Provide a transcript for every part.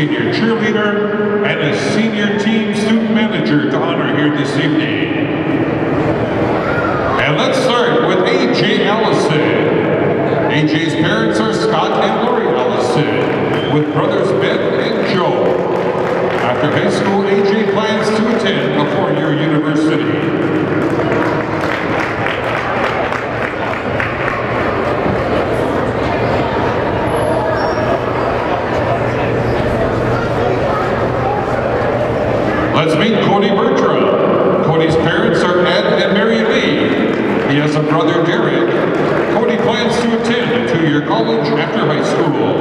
senior cheerleader, and a senior team student manager to honor here this evening. And let's start with A.J. Allison. A.J.'s parents are Scott and Lori Allison, with brothers Ben and Joe. After high school, A.J. plans to attend a four-year university. Let's meet Cody Bertram. Cody's parents are Ed and Mary Lee. He has a brother, Derek. Cody plans to attend a two-year college after high school.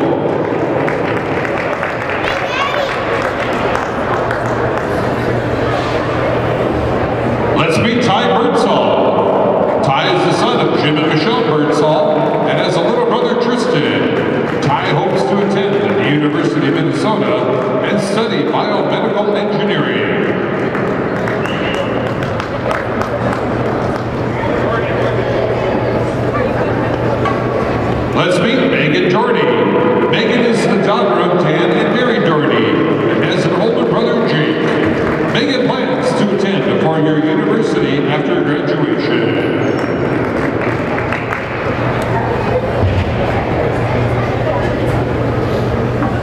Let's meet Ty Birdsall. Ty is the son of Jim and Michelle Birdsall and has a little brother, Tristan. Ty hopes to attend at the University of Minnesota and study biomedical engineering. Let's meet Megan Doherty. Megan is the daughter of Dan and Mary Doherty and has an older brother, Jake. Megan plans to attend a four-year university after graduation.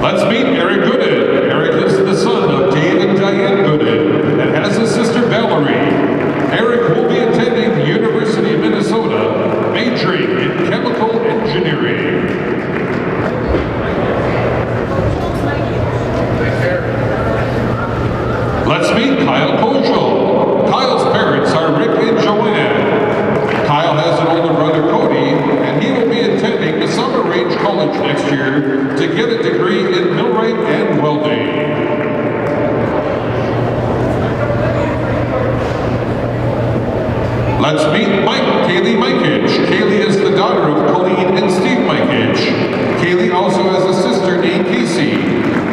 Let's meet Eric Gooden. Eric is the son of Dave and Diane Gooden and has a sister, Valerie. Eric will be attending the University of Minnesota, majoring in chemical engineering. Let's meet Kyle Koschel. Kyle's parents are Rick and Joanne. Kyle has an older brother, Cody, and he will be attending the Summer Range College next year to get a degree in millwright and welding. Let's meet Kaylee Mikich. Kaylee is the daughter of Colleen and Steve Mikich. Kaylee also has a sister named Casey.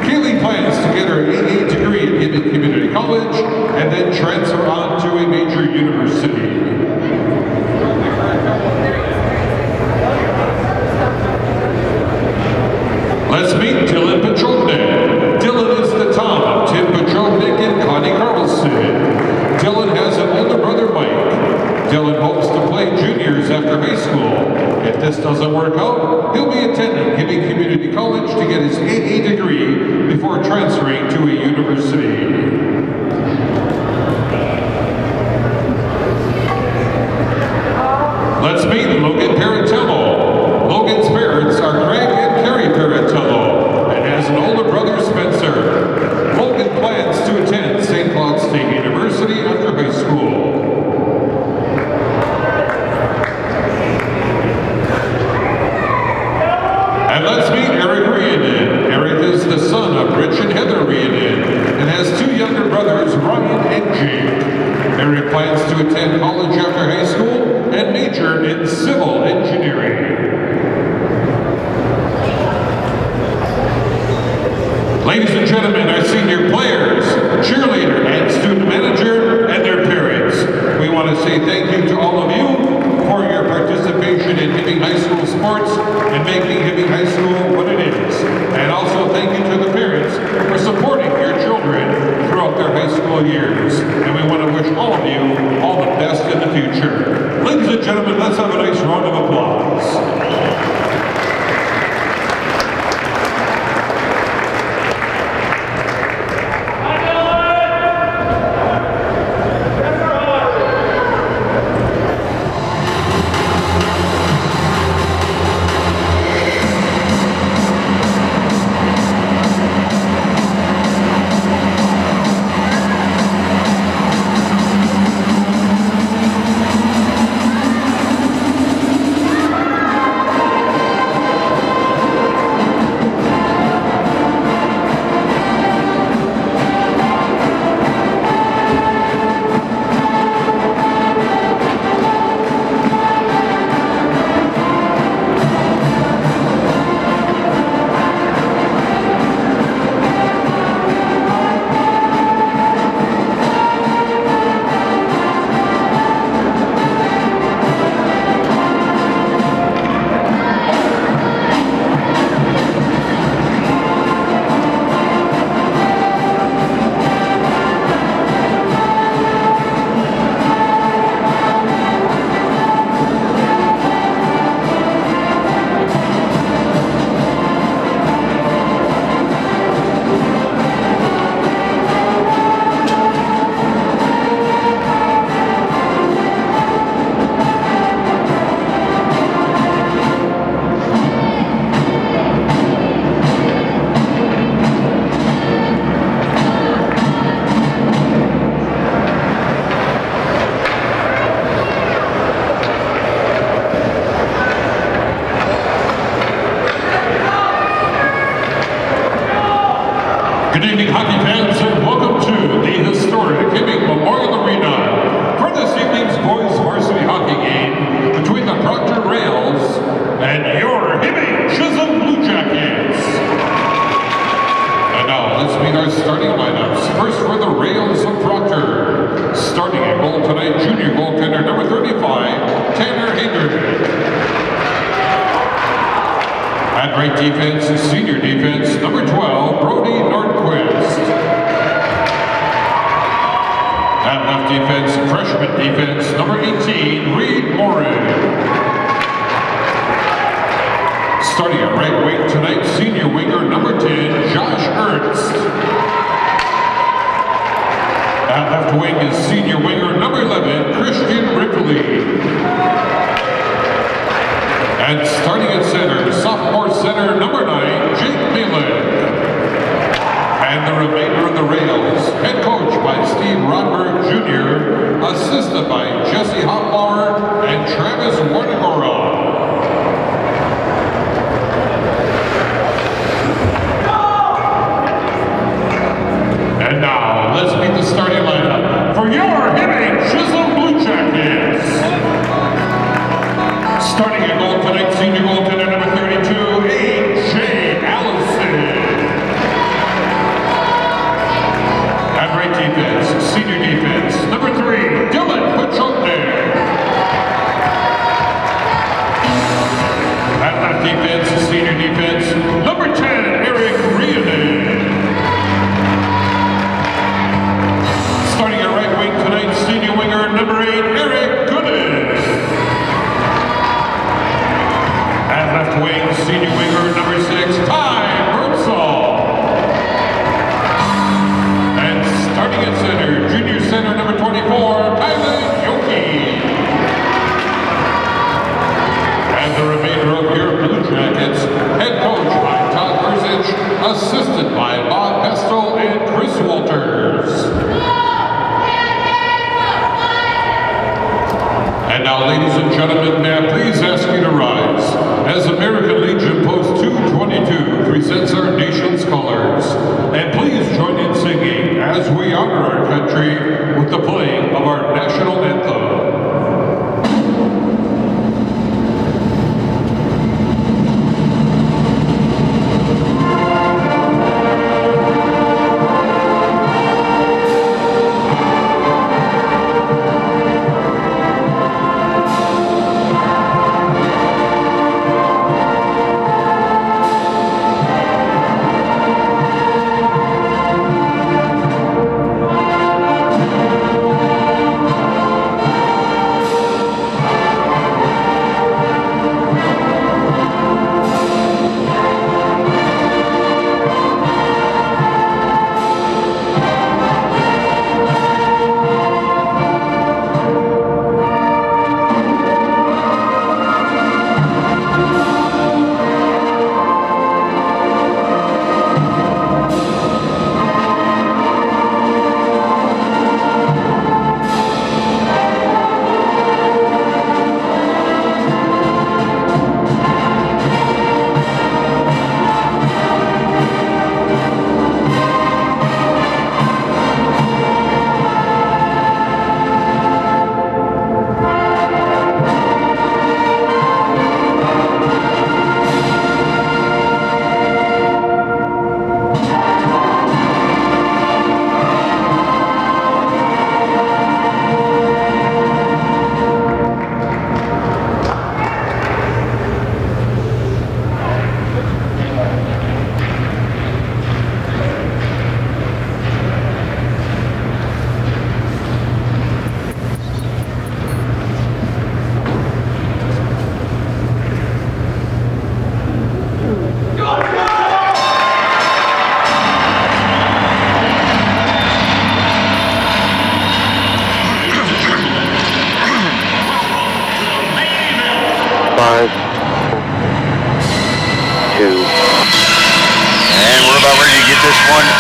Kaylee plans to get her AA degree in community college and then transfer on to a major university. Let's meet Dylan Pachownik. Dylan is the Tom of Tim Pachownik and Connie Carlson. Dylan has an older brother, Mike. Dylan hopes to play juniors after high school. If this doesn't work out, he'll be attending Hibbing Community College to get his AA degree before transferring to a university. Let's meet Logan Paratello. Logan's parents are Craig and Carrie Paratello and has an older brother, Spencer. Logan plans to attend St. Cloud State University after high school. And let's meet Eric Rianen. Eric is the son of Rich and Heather Rianen and has two At left defense, freshman defense, number 18, Reed Morin. Starting at right wing tonight, senior winger, number 10, Josh Ernst. At left wing is senior winger, number 11, Christian Ripley. And starting at center, sophomore center, number 9, Jake Milik. And the remainder of the rails, head coach by Steve Rodberg Jr., assisted by Jesse Hopbauer and Travis Warnegora. And now, let's meet the starting lineup for your Hibbing Chisholm Blue Jackets. Starting at goal tonight, senior goaltender number 32, A.J. Allison. At right defense, senior defense, number 3, Dylan Pachotner. At left defense, senior defense, number 10, Eric Rianen. Starting at right wing tonight, senior winger, number 8, Eric Gooden. At left wing, senior winger, number 6, Ty Birdsall. And starting at center, junior center, number 24, Kylan Yoki. And the remainder of your Blue Jackets, head coach by Todd Burzich, assisted by Bob Pestel and Chris Walters. And now, ladies and gentlemen, may I please ask you to rise as American Legion Post 222 presents our nation's colors. And please join in singing as we honor our country with the playing of our national anthem.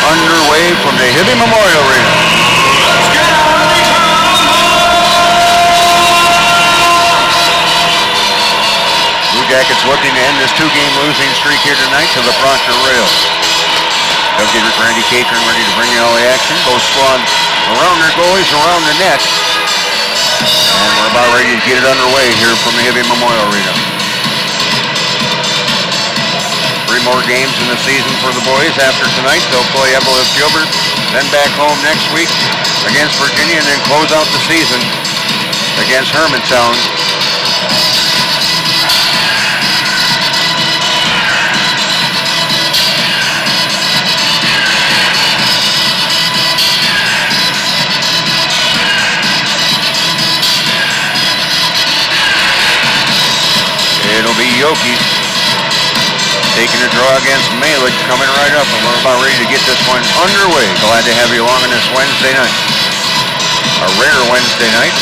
Underway from the Hibbing Memorial Arena. Blue Jackets looking to end this two-game losing streak here tonight to the Proctor Rails. Goalkeeper Randy Catron ready to bring you all the action. Both squads around their goalies, around the net. And we're about ready to get it underway here from the Hibbing Memorial Arena. 3 more games in the season for the boys. After tonight, they'll play Evelyn Gilbert, then back home next week against Virginia, and then close out the season against Hermantown. making a draw against Malik, coming right up, and we're about ready to get this one underway. Glad to have you along on this Wednesday night. A rare Wednesday night.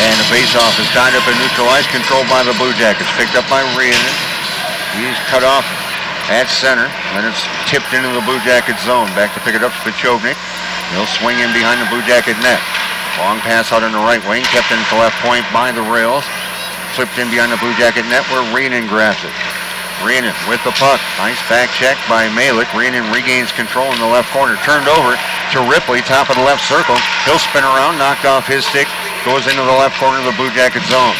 And the face-off is tied up and neutralized, controlled by the Blue Jackets. Picked up by Rhiannon. He's cut off at center, and it's tipped into the Blue Jacket zone. Back to pick it up, Spichovnik. He'll swing in behind the Blue Jacket net. Long pass out on the right wing, kept into left point by the rails. Flipped in behind the Blue Jacket net where Rhiannon grabs it. Rhiannon with the puck. Nice back check by Malik. Rhiannon regains control in the left corner. Turned over to Ripley, top of the left circle. He'll spin around, knocked off his stick. Goes into the left corner of the Blue Jacket zone.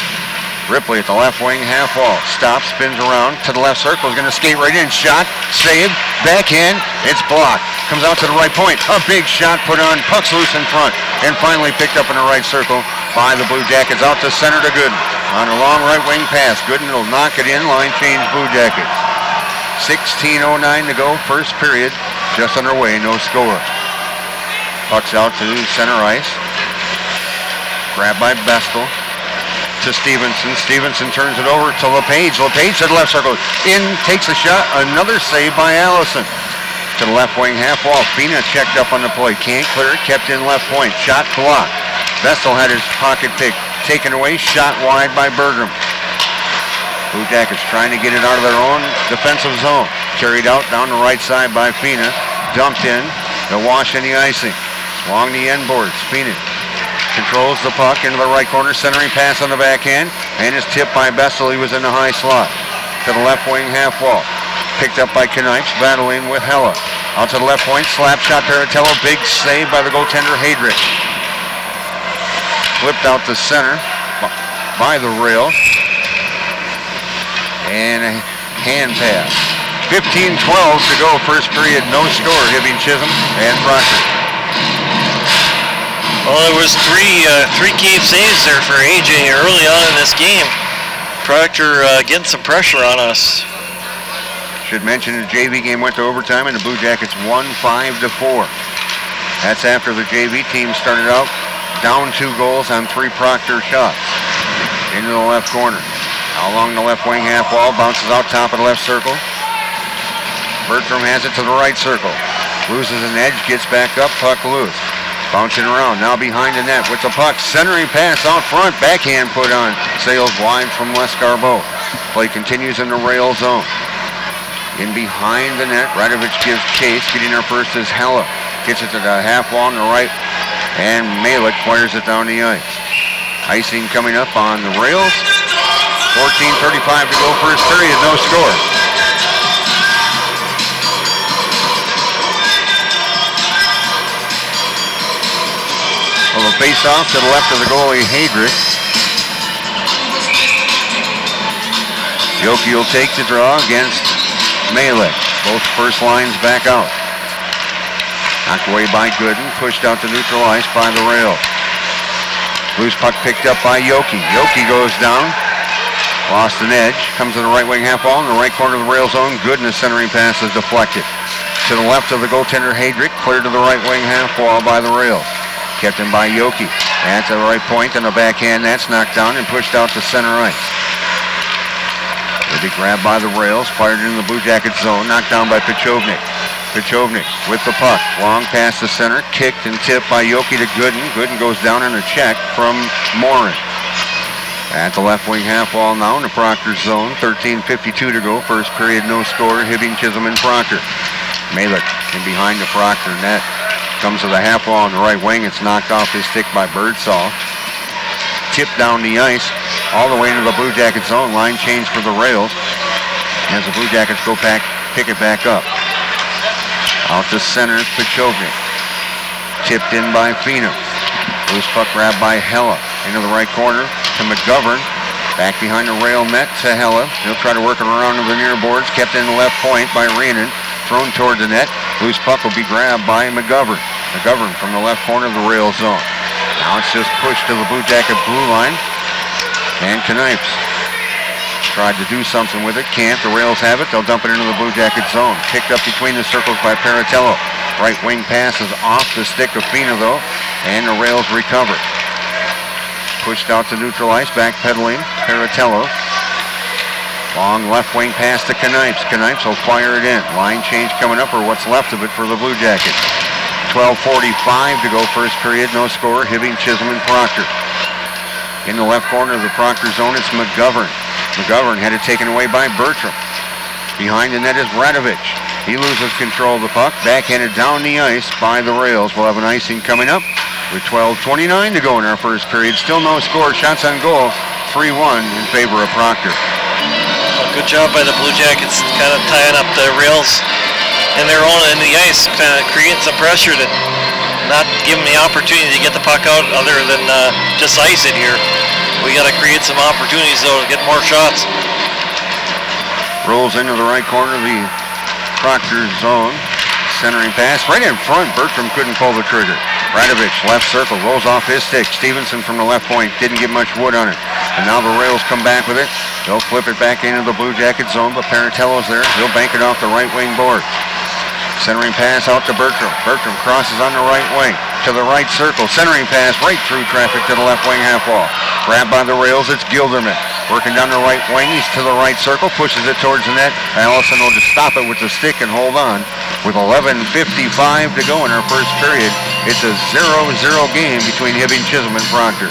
Ripley at the left wing, half wall. Stops, spins around to the left circle. Is going to skate right in. Shot, saved, backhand. It's blocked. Comes out to the right point. A big shot put on. Puck's loose in front. And finally picked up in the right circle by the Blue Jackets. Out to center to Gooden. On a long right wing pass. Gooden will knock it in. Line change Blue Jackets. 16:09 to go. First period. Just underway. No score. Puck's out to center ice. Grabbed by Bestel to Stevenson. Stevenson turns it over to LePage. LePage to the left circle. In, takes a shot. Another save by Allison. To the left wing half wall. Fina checked up on the play. Can't clear it. Kept in left point. Shot blocked. Bestel had his pocket pick taken away. Shot wide by Bergram. Blue Jackets trying to get it out of their own defensive zone. Carried out down the right side by Fina. Dumped in. The wash in the icing. Along the end boards. Fina controls the puck into the right corner, centering pass on the backhand, and is tipped by Bestel. He was in the high slot. To the left wing half wall. Picked up by Knipes, battling with Hella. Out to the left point, slap shot Paratello, big save by the goaltender Heydrich. Flipped out to center by the rail. And a hand pass. 15-12 to go, first period, no score. Hibbing, Chisholm, and Proctor. Well, there was three key saves there for AJ early on in this game. Proctor getting some pressure on us. Should mention the JV game went to overtime and the Blue Jackets won 5-4. That's after the JV team started out down 2 goals on 3 Proctor shots. Into the left corner. Now along the left wing half wall, bounces out top of the left circle. Bertram has it to the right circle. Loses an edge, gets back up, puck loose. Bouncing around, now behind the net with the puck. Centering pass out front, backhand put on. Sails wide from Les Garbeau. Play continues in the rail zone. In behind the net, Radovich gives chase. Getting there first is Hella. Gets it to the half wall on the right. And Malik fires it down the ice. Icing coming up on the rails. 14:35 to go, first period, no score. Well, a face-off to the left of the goalie, Heydrich. Yoki will take the draw against Malik. Both first lines back out. Knocked away by Gooden, pushed out to neutral ice by the rail. Loose puck picked up by Yoki. Yoki goes down. Lost an edge. Comes to the right wing half wall in the right corner of the rail zone. Gooden, a centering pass is deflected. To the left of the goaltender, Heydrich. Cleared to the right wing half wall by the rail. Kept in by Yoki. At the right point on the backhand, that's knocked down and pushed out to center ice. It'll be grabbed by the rails, fired into the Blue Jacket zone, knocked down by Pichovnik. Pichovnik with the puck. Long pass to center, kicked and tipped by Yoki to Gooden. Gooden goes down on a check from Morin. At the left wing half wall now in the Proctor zone. 13:52 to go. First period, no score. Hibbing, Chisholm, and Proctor. Malik in behind the Proctor net. Comes to the half wall on the right wing. It's knocked off his stick by Birdsall. Tipped down the ice all the way into the Blue Jacket zone. Line change for the rails. As the Blue Jackets go back, pick it back up. Out to center, Pichovnik. Tipped in by Fina. Loose puck grabbed by Hella. Into the right corner to McGovern. Back behind the rail net to Hella. He'll try to work it around to the near boards. Kept in the left point by Rhiannon. Thrown toward the net. Loose puck will be grabbed by McGovern. McGovern from the left corner of the rail zone. Now it's just pushed to the Blue Jacket blue line. And Knipes tried to do something with it. Can't. The rails have it. They'll dump it into the Blue Jacket zone. Picked up between the circles by Paratello. Right wing pass is off the stick of Fina though. And the rails recover. Pushed out to neutral ice. Backpedaling. Paratello. Long left wing pass to Knipes. Knipes will fire it in. Line change coming up, or what's left of it for the Blue Jackets. 12:45 to go first period. No score. Hibbing, Chisholm, and Proctor. In the left corner of the Proctor zone, it's McGovern. McGovern had it taken away by Bertram. Behind the net is Radovich. He loses control of the puck. Backhanded down the ice by the rails. We'll have an icing coming up with 12:29 to go in our first period. Still no score. Shots on goal. 3-1 in favor of Proctor. Well, good job by the Blue Jackets, kind of tying up the rails in their own end of the ice, kind of creating some pressure to not give them the opportunity to get the puck out other than just ice it here. We got to create some opportunities, though, to get more shots. Rolls into the right corner of the Proctor zone. Centering pass right in front. Bertram couldn't pull the trigger. Radovich, left circle, rolls off his stick. Stevenson from the left point didn't get much wood on it. And now the rails come back with it. They'll flip it back into the Blue Jacket zone, but Paratello's there. He'll bank it off the right wing board. Centering pass out to Bertram. Bertram crosses on the right wing to the right circle. Centering pass right through traffic to the left wing half wall. Grabbed by the rails, it's Gilderman. Working down the right wing, he's to the right circle, pushes it towards the net. Allison will just stop it with the stick and hold on. With 11:55 to go in our first period, it's a 0-0 game between Hibbing, Chisholm, and Proctor.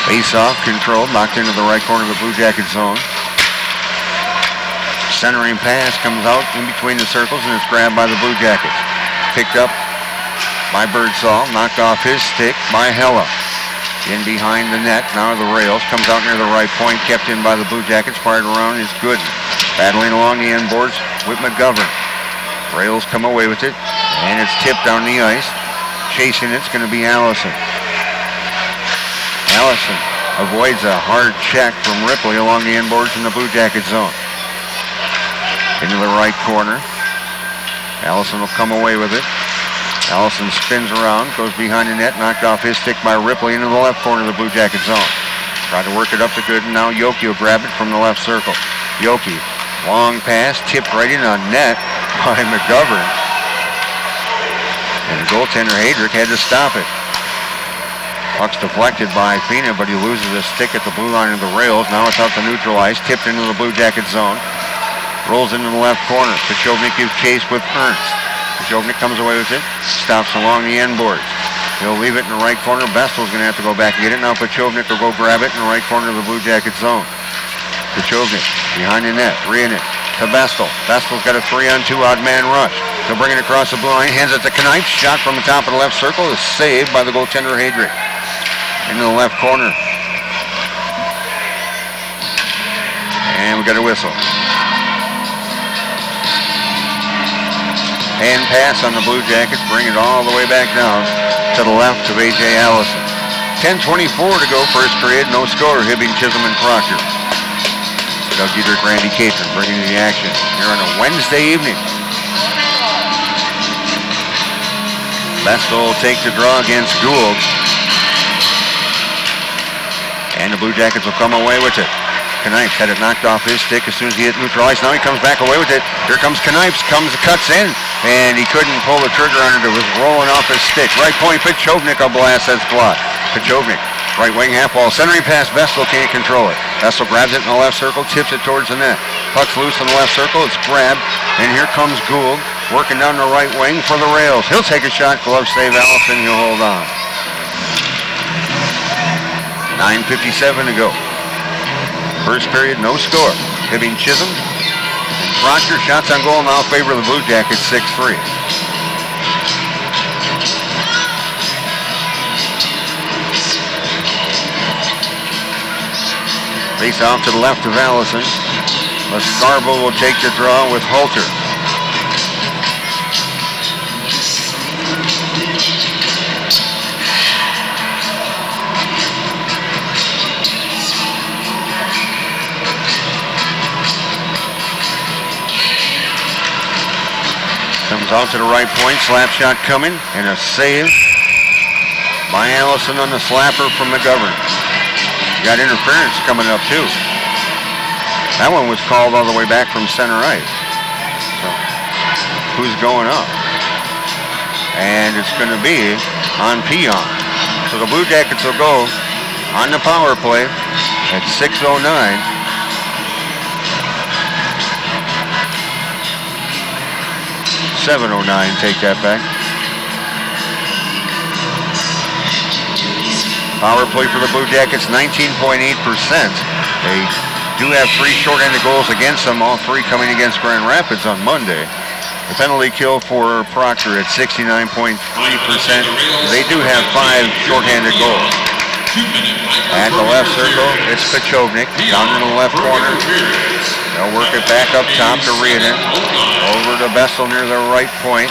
Face-off controlled, knocked into the right corner of the Blue Jacket zone. Centering pass comes out in between the circles and it's grabbed by the Blue Jackets. Picked up by Birdsall, knocked off his stick by Hella. In behind the net, now the rails, comes out near the right point, kept in by the Blue Jackets, fired around is Gooden. Battling along the end boards with McGovern. Rails come away with it, and it's tipped down the ice. Chasing it's going to be Allison. Allison avoids a hard check from Ripley along the end boards in the Blue Jacket zone. Into the right corner. Allison will come away with it. Allison spins around, goes behind the net, knocked off his stick by Ripley into the left corner of the Blue Jacket zone. Tried to work it up to Gooden. Now Yoki will grab it from the left circle. Yoki, long pass, tipped right in on net by McGovern. And the goaltender Hadrick had to stop it. Puck's deflected by Fina, but he loses his stick at the blue line of the rails. Now it's out to neutral ice, tipped into the Blue Jacket zone. Rolls into the left corner. Pachovnik gives chase with Ernst. Pachovnik comes away with it, stops along the end boards. He'll leave it in the right corner. Bestel's going to have to go back and get it. Now Pachovnik will go grab it in the right corner of the Blue Jacket zone. Pachovnik behind the net, reeing it to Bestel. Bestel's got a 3-on-2 odd man rush. He'll bring it across the blue line, hands it to Knipes. Shot from the top of the left circle is saved by the goaltender Hadrick. Into the left corner. And we got a whistle. Hand pass on the Blue Jackets, bring it all the way back down to the left of A.J. Allison. 10:24 to go, first period, no score. Hibbing, Chisholm, and Proctor. Doug Dietrich, Randy Catron bringing you the action here on a Wednesday evening. Bestel will take the draw against Gould. And the Blue Jackets will come away with it. Knipes had it knocked off his stick as soon as he hit neutral ice. Now he comes back away with it. Here comes Knipes, cuts in, and he couldn't pull the trigger on it. It was rolling off his stick. Right point, Pachovnik will blast, that's blocked. Pachovnik, right wing half wall, centering pass, Vestal can't control it. Vestal grabs it in the left circle, tips it towards the net. Puck's loose in the left circle, it's grabbed, and here comes Gould, working down the right wing for the rails. He'll take a shot, glove save Allison, he'll hold on. 9:57 to go. First period, no score. Hibbing, Chisholm, and Proctor, shots on goal now favor the Blue Jackets, 6-3. Face off to the left of Allison. Lascarbo will take the draw with Halter. Comes out to the right point, slap shot coming, and a save by Allison on the slapper from McGovern. Got interference coming up too. That one was called all the way back from center ice. So, who's going up? And it's going to be on Peon. So the Blue Jackets will go on the power play at 6:09. 7:09, take that back. Power play for the Blue Jackets, 19.8%. They do have 3 shorthanded goals against them, all 3 coming against Grand Rapids on Monday. The penalty kill for Proctor at 69.3%. They do have 5 shorthanded goals. At the left circle, it's Pachovnik down in the left corner. They'll work it back up top to Rieden. Over to Bestel near the right point.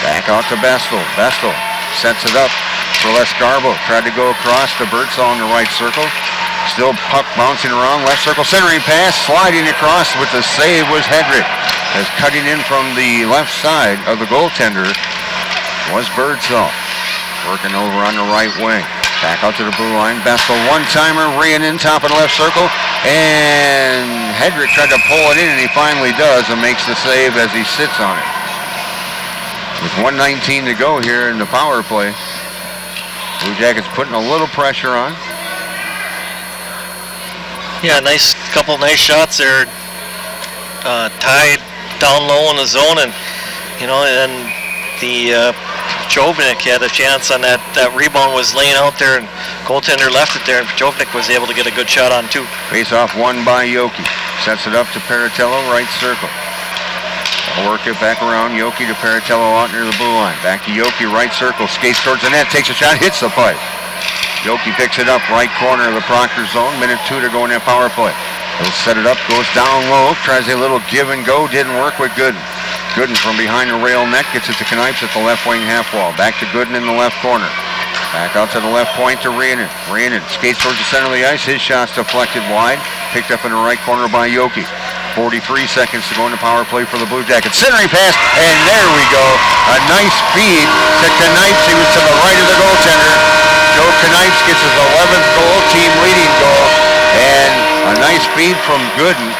Back out to Bestel. Bestel sets it up for Les Garbo. Tried to go across to Birdsall in the right circle. Still puck bouncing around. Left circle centering pass. Sliding across with the save was Hedrick. As cutting in from the left side of the goaltender was Birdsall. Working over on the right wing. Back out to the blue line. Bestel one-timer. Rieden top of the left circle. And Hedrick tried to pull it in, and he finally does and makes the save as he sits on it. With 1:19 to go here in the power play. Blue Jackets putting a little pressure on. Yeah, couple nice shots there. Tied down low in the zone, and and the Pachovnik had a chance on that rebound, was laying out there, and goaltender left it there, and Pachovnik was able to get a good shot on too. Face off won by Yoki. Sets it up to Paratello, right circle. They'll work it back around. Yoki to Paratello out near the blue line. Back to Yoki, right circle. Skates towards the net, takes a shot, hits the pipe. Yoki picks it up, right corner of the Proctor zone. Minute 2 to go in that power play. He'll set it up, goes down low, tries a little give and go, didn't work with Gooden. Gooden from behind the rail net, gets it to Knipes at the left wing half wall. Back to Gooden in the left corner. Back out to the left point to Rieden. Rieden skates towards the center of the ice. His shot's deflected wide. Picked up in the right corner by Yoki. 43 seconds to go in the power play for the Blue Jackets. Centering pass, and there we go. A nice feed to Knipes. He was to the right of the goaltender. Joe Knipes gets his 11th goal, team leading goal. And a nice feed from Gooden.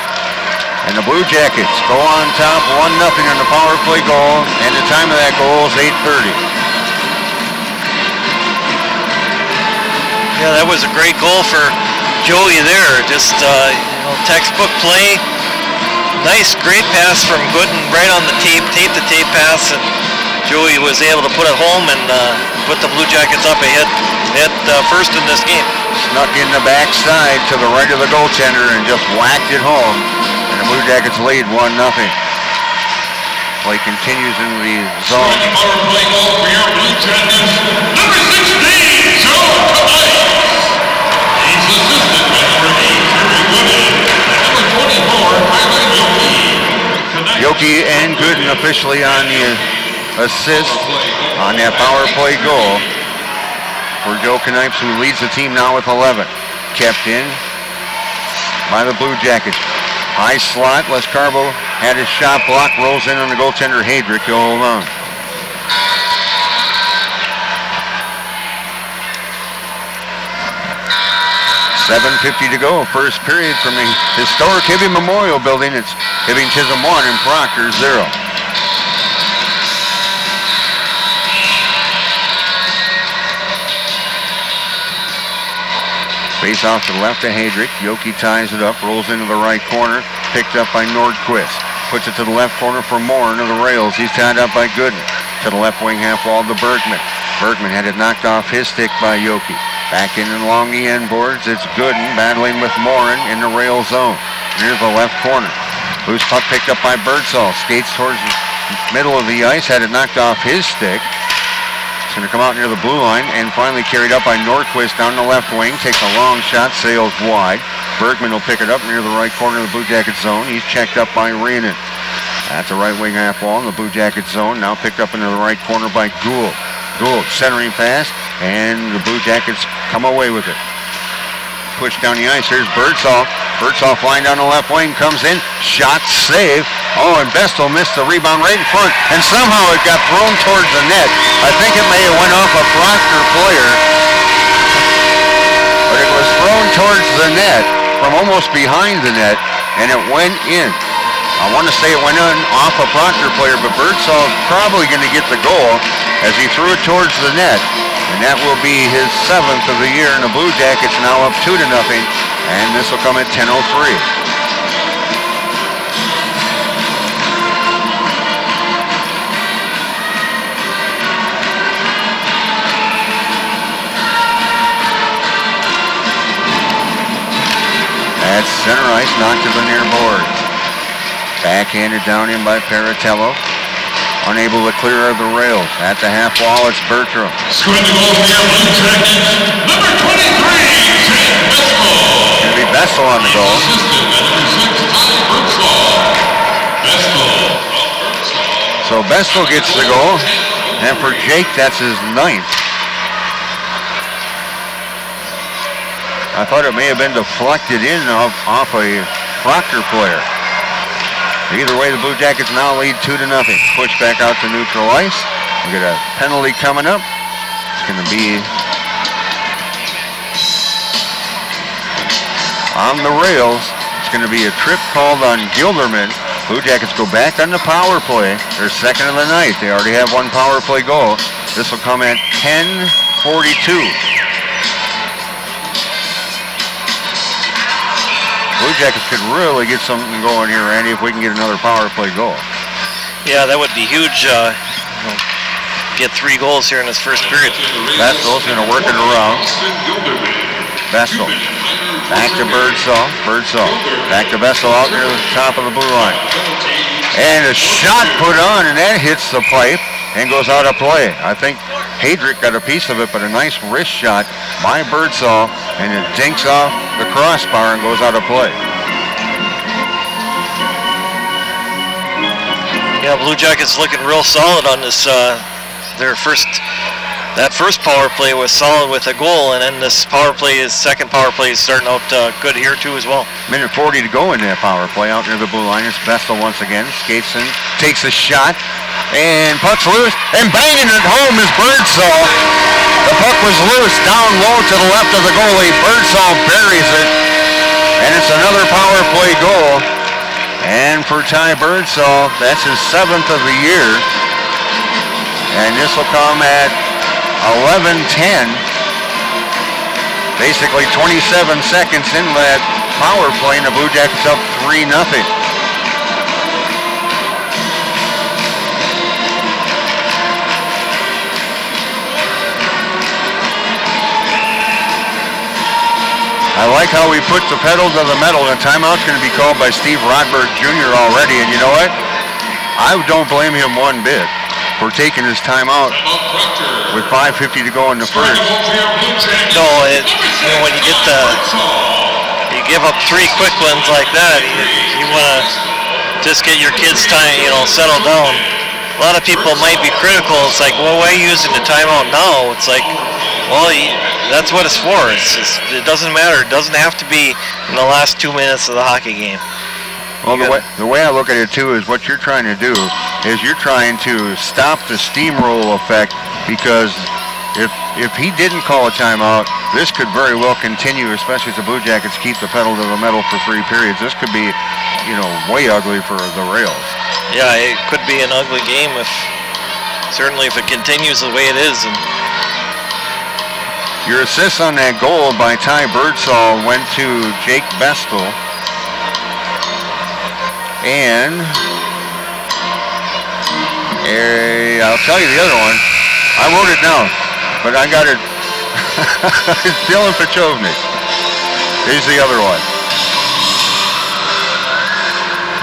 And the Blue Jackets go on top 1-0 on the power play goal. And the time of that goal is 8:30. Yeah, that was a great goal for Joey there. Just textbook play. Nice, great pass from Gooden right on the tape-to-tape pass, and Joey was able to put it home and put the Blue Jackets up ahead first in this game. Snuck in the backside to the right of the goaltender and just whacked it home. And the Blue Jackets lead 1-0. Play continues in the zone. Power play goal for your Blue Jackets, number 16, Joe Knipes. He's assisted by number 8, Terry Gooden, and number 24, Tyler Yoki. Yoki and Gooden officially on the assist on that power play goal for Joe Knipes, who leads the team now with 11. Kept in by the Blue Jackets. High slot, Les Carbo had his shot blocked, rolls in on the goaltender Hedrick. He'll hold on. $7:50 to go, first period from the historic Hibbing Memorial Building. It's Hibbing Chisholm 1 and Proctor 0. Face off to the left to Hedrick. Yoki ties it up, rolls into the right corner. Picked up by Nordquist. Puts it to the left corner for Moore into the rails. He's tied up by Gooden. To the left wing half wall to Bergman. Bergman had it knocked off his stick by Yoki. Back in and along the end boards. It's Gooden battling with Morin in the rail zone. Near the left corner. Loose puck picked up by Birdsall. Skates towards the middle of the ice. Had it knocked off his stick. Going to come out near the blue line and finally carried up by Nordquist down the left wing. Takes a long shot, sails wide. Bergman will pick it up near the right corner of the Blue Jacket zone. He's checked up by Rienen. At the right wing half wall in the Blue Jacket zone. Now picked up into the right corner by Gould. Gould centering pass, and the Blue Jackets come away with it. Push down the ice. Here's Birdsall. Birdsall flying down the left wing, comes in, shot, save. Oh, and Bestel missed the rebound right in front, and somehow it got thrown towards the net. I think it may have went off a Proctor player, but it was thrown towards the net. from almost behind the net, and it went in. I want to say it went in off a Proctor player, but Birdsall probably going to get the goal as he threw it towards the net. And that will be his 7th of the year, and the Blue Jackets now up 2-0, and this will come at 10:03. That's center ice, knocked to the near boards. Backhanded down in by Paratello. Unable to clear of the rails. At the half wall, it's Bertram. Scoring the goal for your Blue Jackets, number 23, Jake Bessel. It's going to be Bessel on the goal. So Bessel gets the goal, and for Jake, that's his 9th. I thought it may have been deflected in off a Proctor player. Either way, the Blue Jackets now lead 2-0. Push back out to neutral ice. We get a penalty coming up. It's going to be on the rails. It's going to be a trip called on Gilderman. Blue Jackets go back on the power play. They're 2nd of the night. They already have 1 power play goal. This will come at 10:42. Blue Jackets could really get something going here, Randy, if we can get another power play goal. Yeah, that would be huge. Get 3 goals here in this first period. Vestal's going to work it around. Vestal. Back to Birdsall. Birdsall. Back to Vestal out near the top of the blue line. And a shot put on, and that hits the pipe and goes out of play. I think Hadrick got a piece of it, but a nice wrist shot by Birdsall, and it dinks off the crossbar and goes out of play. Yeah, Blue Jackets looking real solid on this. That first power play was solid with a goal, and then this second power play is starting out good here too as well. Minute 40 to go in that power play out near the blue line. It's Vestal once again. Skates in, takes a shot, and puck's loose, and banging it home is Birdsall. The puck was loose down low to the left of the goalie. Birdsall buries it, and it's another power play goal. And for Ty Birdsall, that's his 7th of the year. And this will come at 11:10. Basically 27 seconds in that power play, and the Blue Jackets up 3-0. I like how we put the pedal to the metal. The timeout's going to be called by Steve Rodberg Jr. already, and you know what? I don't blame him one bit for taking his timeout with 5:50 to go in the first. No, when you give up 3 quick ones like that, you want to just get your kids time, settle down. A lot of people might be critical. It's like, well, why are you using the timeout now? It's like, well, that's what it's for. It doesn't matter. It doesn't have to be in the last 2 minutes of the hockey game. Well, the way I look at it too is what you're trying to do is you're trying to stop the steamroll effect, because if he didn't call a timeout, this could very well continue, especially if the Blue Jackets keep the pedal to the metal for 3 periods. This could be, way ugly for the rails. Yeah, it could be an ugly game certainly if it continues the way it is. And your assist on that goal by Ty Birdsall went to Jake Bestel. And I'll tell you the other one. I wrote it down, but I got it. It's Dylan Pechovnik. Here's the other one.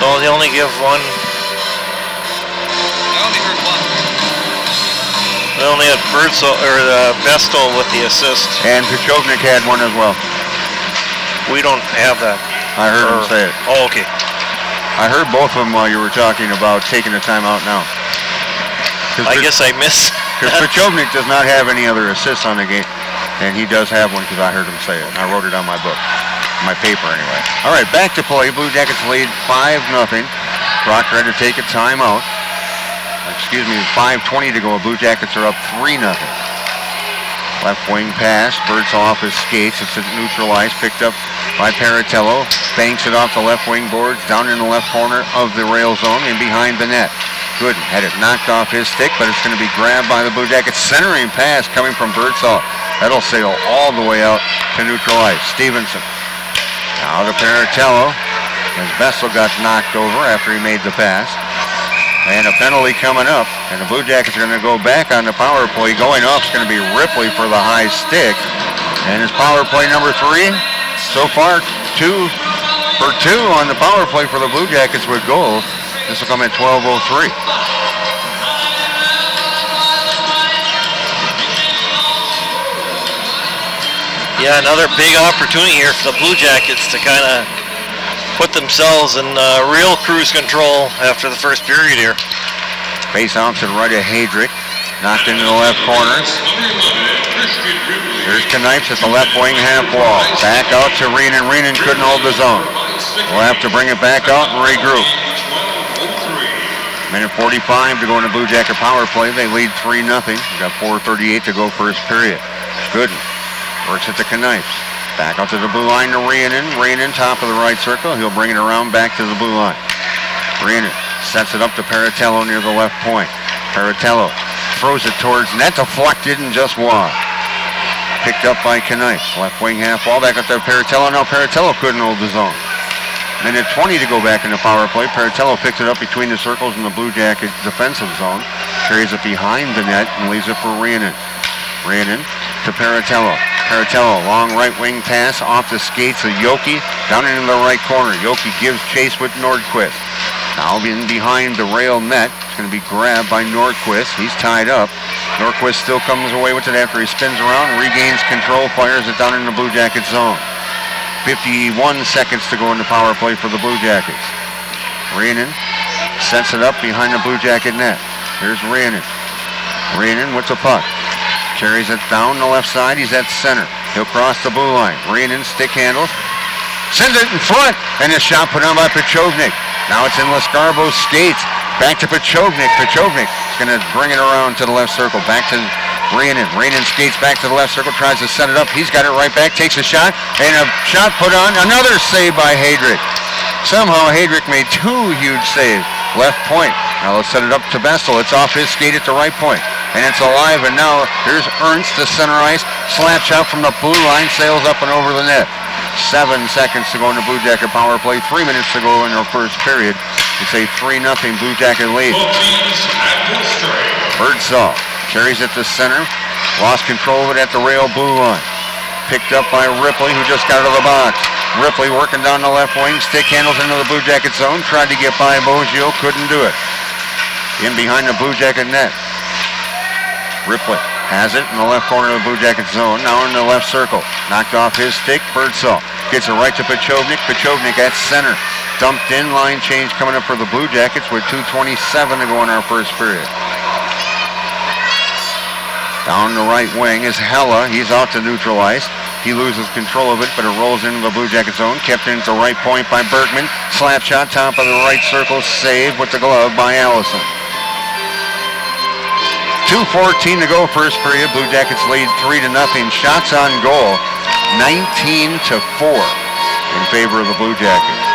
No, they only give one. I only heard one. They only had Bestel with the assist. And Pechovnik had one as well. We don't have that. I heard him say it. Oh, okay. I heard both of them while you were talking about taking a timeout now. I guess I missed. Because Pechovnik does not have any other assists on the game, and he does have one because I heard him say it. And I wrote it on my book, my paper anyway. All right, back to play. Blue Jackets lead 5-0. Proctor had to take a timeout. Excuse me, 5:20 to go. Blue Jackets are up 3-0. Left wing pass, Birdsall off his skates. It's neutralized, picked up by Paratello. Banks it off the left wing boards, down in the left corner of the rail zone and behind the net. Gooden had it knocked off his stick, but it's going to be grabbed by the Blue Jackets. Centering pass coming from Birdsall. That'll sail all the way out to neutralize. Stevenson. Now to Paratello, as Bessel got knocked over after he made the pass. And a penalty coming up, and the Blue Jackets are going to go back on the power play. Going off is going to be Ripley for the high stick. And it's power play number 3. So far, 2 for 2 on the power play for the Blue Jackets with goals. This will come at 12:03. Yeah, another big opportunity here for the Blue Jackets to kind of put themselves in real cruise control after the first period here. Face off to the right of Heydrich. Knocked into the left corner. Here's Knipes at the left wing half wall. Back out to Reenan. Reenan couldn't hold the zone. We'll have to bring it back out and regroup. Minute 45 to go in the Blue Jacket power play. They lead 3-0. We've got 4:38 to go first period. Gooden works at the Knipes. Back out to the blue line to Reenan. Reenan top of the right circle. He'll bring it around back to the blue line. Reenan sets it up to Paratello near the left point. Paratello throws it towards net, deflected and just wide. Picked up by Knipes. Left wing half wall back up to Paratello. Now Paratello couldn't hold the zone. Minute 20 to go back in the power play. Paratello picks it up between the circles in the Blue Jacket defensive zone. Carries it behind the net and leaves it for Reenan. Reenan to Paratello. Paratello, long right wing pass off the skates of Yoki, down into the right corner. Yoki gives chase with Nordquist. Now in behind the rail net, it's going to be grabbed by Nordquist. He's tied up. Nordquist still comes away with it after he spins around, regains control, fires it down in the Blue Jacket zone. 51 seconds to go in the power play for the Blue Jackets. Reenan sets it up behind the Blue Jacket net. Here's Reenan. Reenan with the puck. Carries it down the left side. He's at center. He'll cross the blue line. Reenan stick handles. Sends it in front. And a shot put on by Pechovnik. Now it's in Lescarbo's skates. Back to Pechovnik. Pechovnik is going to bring it around to the left circle. Back to Reenan. Reenan skates back to the left circle. Tries to set it up. He's got it right back. Takes a shot. And a shot put on. Another save by Heydrich. Somehow Heydrich made 2 huge saves. Left point. Now let's set it up to Bestel. It's off his skate at the right point. And it's alive, and now here's Ernst to center ice. Slap shot from the blue line, sails up and over the net. 7 seconds to go in the Blue Jacket power play. 3 minutes to go in our first period. It's a 3-0 Blue Jacket lead. Birdsall carries it to center. Lost control of it at the rail blue line. Picked up by Ripley, who just got out of the box. Ripley working down the left wing. Stick handles into the Blue Jacket zone. Tried to get by Boggio, couldn't do it. In behind the Blue Jacket net. Ripley has it in the left corner of the Blue Jacket zone. Now in the left circle. Knocked off his stick. Birdsall gets it right to Pechovnik. Pechovnik at center. Dumped in. Line change coming up for the Blue Jackets with 2:27 to go in our first period. Down the right wing is Hella. He's out to neutralize. He loses control of it, but it rolls into the Blue Jacket zone. Kept in at the right point by Bergman. Slap shot, top of the right circle. Save with the glove by Allison. 2:14 to go first period. Blue Jackets lead 3-0. Shots on goal, 19-4 in favor of the Blue Jackets.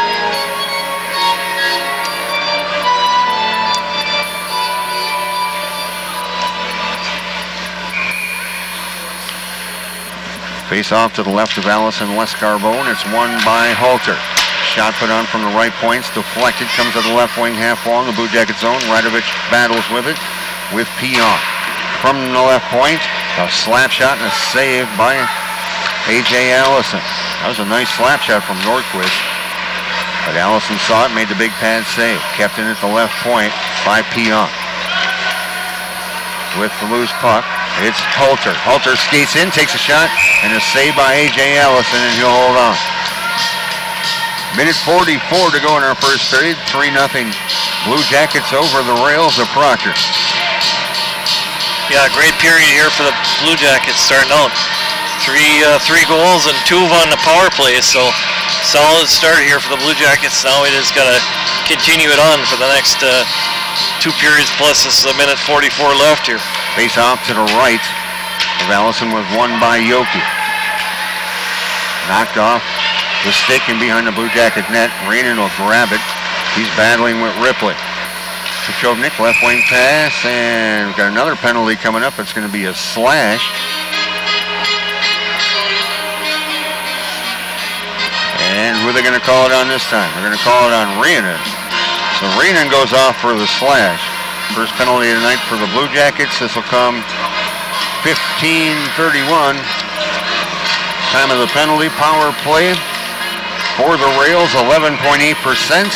Face off to the left of Allison Lescarbo, and it's won by Halter. Shot put on from the right points, deflected, comes to the left wing half wall in the Blue Jacket zone. Radovich battles with it, with Pion. From the left point, a slap shot and a save by A.J. Allison. That was a nice slap shot from Nordquist. But Allison saw it, made the big pad save. Kept in at the left point by Pion. With the loose puck, it's Halter. Halter skates in, takes a shot, and a save by A.J. Allison, and he'll hold on. Minute 44 to go in our first period. 3-0 Blue Jackets over the rails of Proctor. Yeah, great period here for the Blue Jackets starting out. Three goals and 2 on the power play, so solid start here for the Blue Jackets. Now we just got to continue it on for the next 2 periods plus. This is a minute 44 left here. Face off to the right of Allison was won by Yoki. Knocked off the stick and behind the Blue Jacket net. Rainen will grab it. He's battling with Ripley. Pechownik, left wing pass, and we've got another penalty coming up. It's going to be a slash. And who are they going to call it on this time? They're going to call it on Rainen. So Rainen goes off for the slash. First penalty of the night for the Blue Jackets. This will come 15:31. Time of the penalty, power play for the Rails, 11.8%.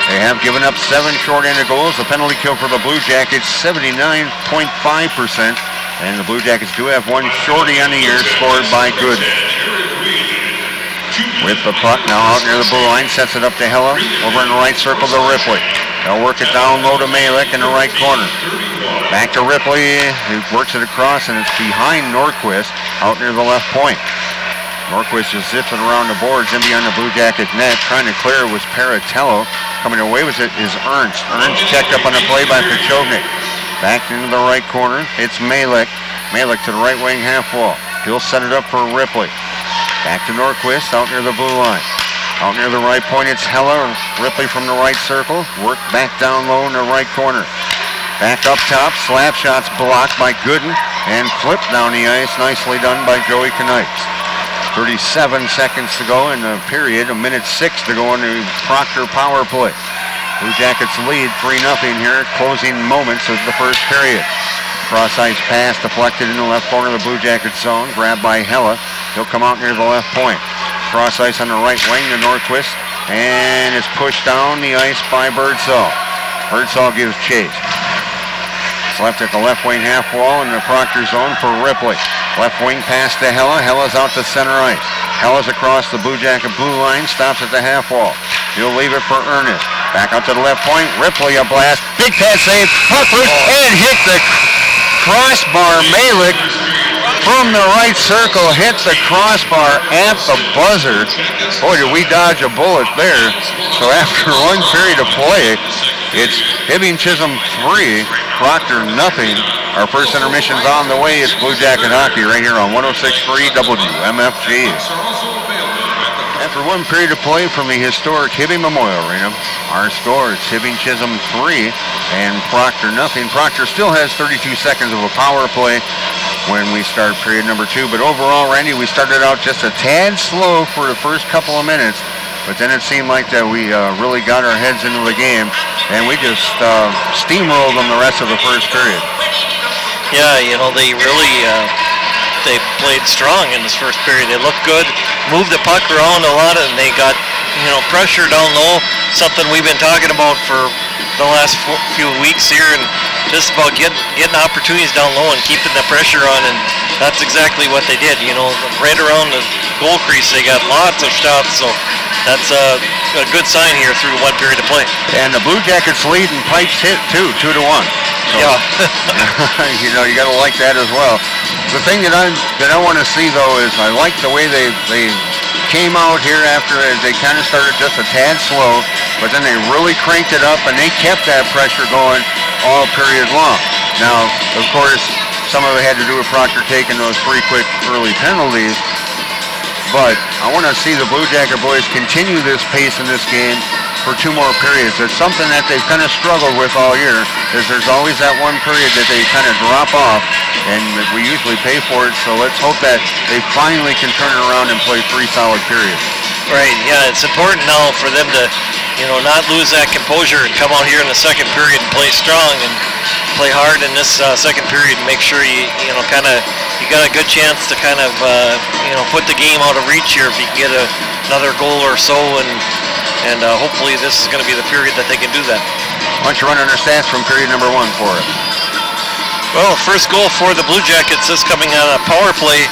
They have given up 7 short-handed goals. The penalty kill for the Blue Jackets, 79.5%. And the Blue Jackets do have 1 shorty on the year, scored by Good. With the puck now out near the blue line, sets it up to Hella. Over in the right circle to Ripley. They'll work it down low to Malek in the right corner. Back to Ripley, who works it across, and it's behind Norquist out near the left point. Norquist just zips it around the boards in behind the Blue Jacket net. Trying to clear was Paratello. Coming away with it is Ernst. Ernst checked up on the play by Pechownik. Back into the right corner, it's Malek. Malek to the right wing half wall. He'll set it up for Ripley. Back to Norquist out near the blue line. Out near the right point, it's Heller. Ripley from the right circle. Work back down low in the right corner. Back up top, slap shots blocked by Gooden. And flipped down the ice, nicely done by Joey Knights. 37 seconds to go in the period, 1:06 to go in the Proctor power play. Blue Jackets lead 3-0 here, closing moments of the first period. Cross ice pass deflected in the left corner of the Blue Jackets zone, grabbed by Hella. He'll come out near the left point. Cross ice on the right wing to Norquist, and it's pushed down the ice by Birdsall. Birdsall gives chase. It's left at the left wing half wall in the Proctor zone for Ripley. Left wing pass to Hella. Hella's out to center ice. Hella's across the Blue Jacket blue line, stops at the half wall. He'll leave it for Ernest. Back out to the left point. Ripley a blast. Big pass save. Puck loose and hit the crossbar. Malek from the right circle hit the crossbar at the buzzer. Boy, did we dodge a bullet there. So after 1 period of play, it's Hibbing Chisholm 3, Proctor nothing. Our first intermission's on the way. It's Blue Jacket Hockey right here on 106.3 WMFG. After 1 period of play from the historic Hibbing Memorial Arena, our score is Hibbing Chisholm 3 and Proctor nothing. Proctor still has 32 seconds of a power play when we start period number 2. But overall, Randy, we started out just a tad slow for the first couple of minutes. But then it seemed like that we really got our heads into the game, and we just steamrolled them the rest of the first period. Yeah, you know, they really they played strong in this first period. They looked good, moved the puck around a lot, and they got, you know, pressure down low, something we've been talking about for the last few weeks here, and just about getting opportunities down low and keeping the pressure on, and that's exactly what they did. You know, right around the goal crease, they got lots of shots, so that's a good sign here through 1 period of play. And the Blue Jackets lead in pipes hit too, 2-1. So, yeah. you know, you got to like that as well. The thing that I want to see though is I like the way they came out here after they kind of started just a tad slow, but then they really cranked it up and they kept that pressure going all period long. Now, of course, some of it had to do with Proctor taking those 3 quick early penalties, but I want to see the Blue Jacket boys continue this pace in this game for 2 more periods. It's something that they've kind of struggled with all year, is there's always that 1 period that they kind of drop off, and we usually pay for it, so let's hope that they finally can turn it around and play 3 solid periods. Right, yeah, it's important now for them to, you know, not lose that composure and come out here in the second period and play strong and play hard in this second period and make sure you got a good chance to kind of, you know, put the game out of reach here if you can get another goal or so, and hopefully this is going to be the period that they can do that. Why don't you run our stats from period number 1 for us? Well, first goal for the Blue Jackets is coming on a power play.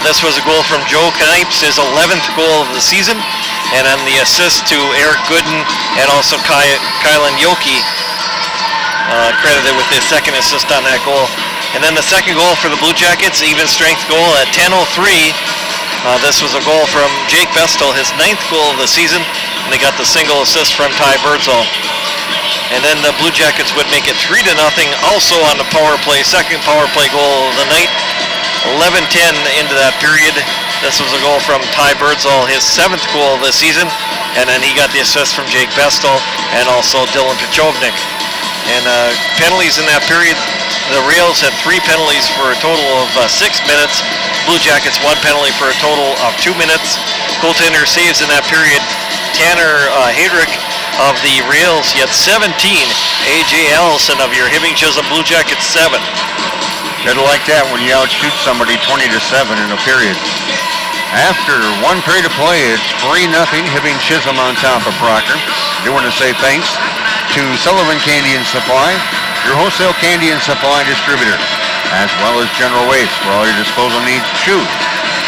This was a goal from Joe Knipes, his 11th goal of the season, and then the assist to Eric Gooden and also Kylan Yoki, credited with his 2nd assist on that goal. And then the second goal for the Blue Jackets, even strength goal at 10:03. This was a goal from Jake Bestel, his 9th goal of the season, and they got the single assist from Ty Birdsall. And then the Blue Jackets would make it 3-0 also on the power play, second power play goal of the night. 11-10 into that period. This was a goal from Ty Birdsall, his 7th goal this season. And then he got the assist from Jake Bestel and also Dylan Pechovnik. And penalties in that period, the Rails had 3 penalties for a total of 6 minutes. Blue Jackets 1 penalty for a total of 2 minutes. Goaltender saves in that period, Tanner Heydrich of the Rails, he had 17. A.J. Allison of your Hibbing Chisholm Blue Jackets 7. Gotta like that when you outshoot somebody 20-7 in a period. After 1 period of play, it's 3-0 Hibbing Chisholm on top of Proctor. I do want to say thanks to Sullivan Candy and Supply, your wholesale candy and supply distributor, as well as General Waste. For all your disposal needs, choose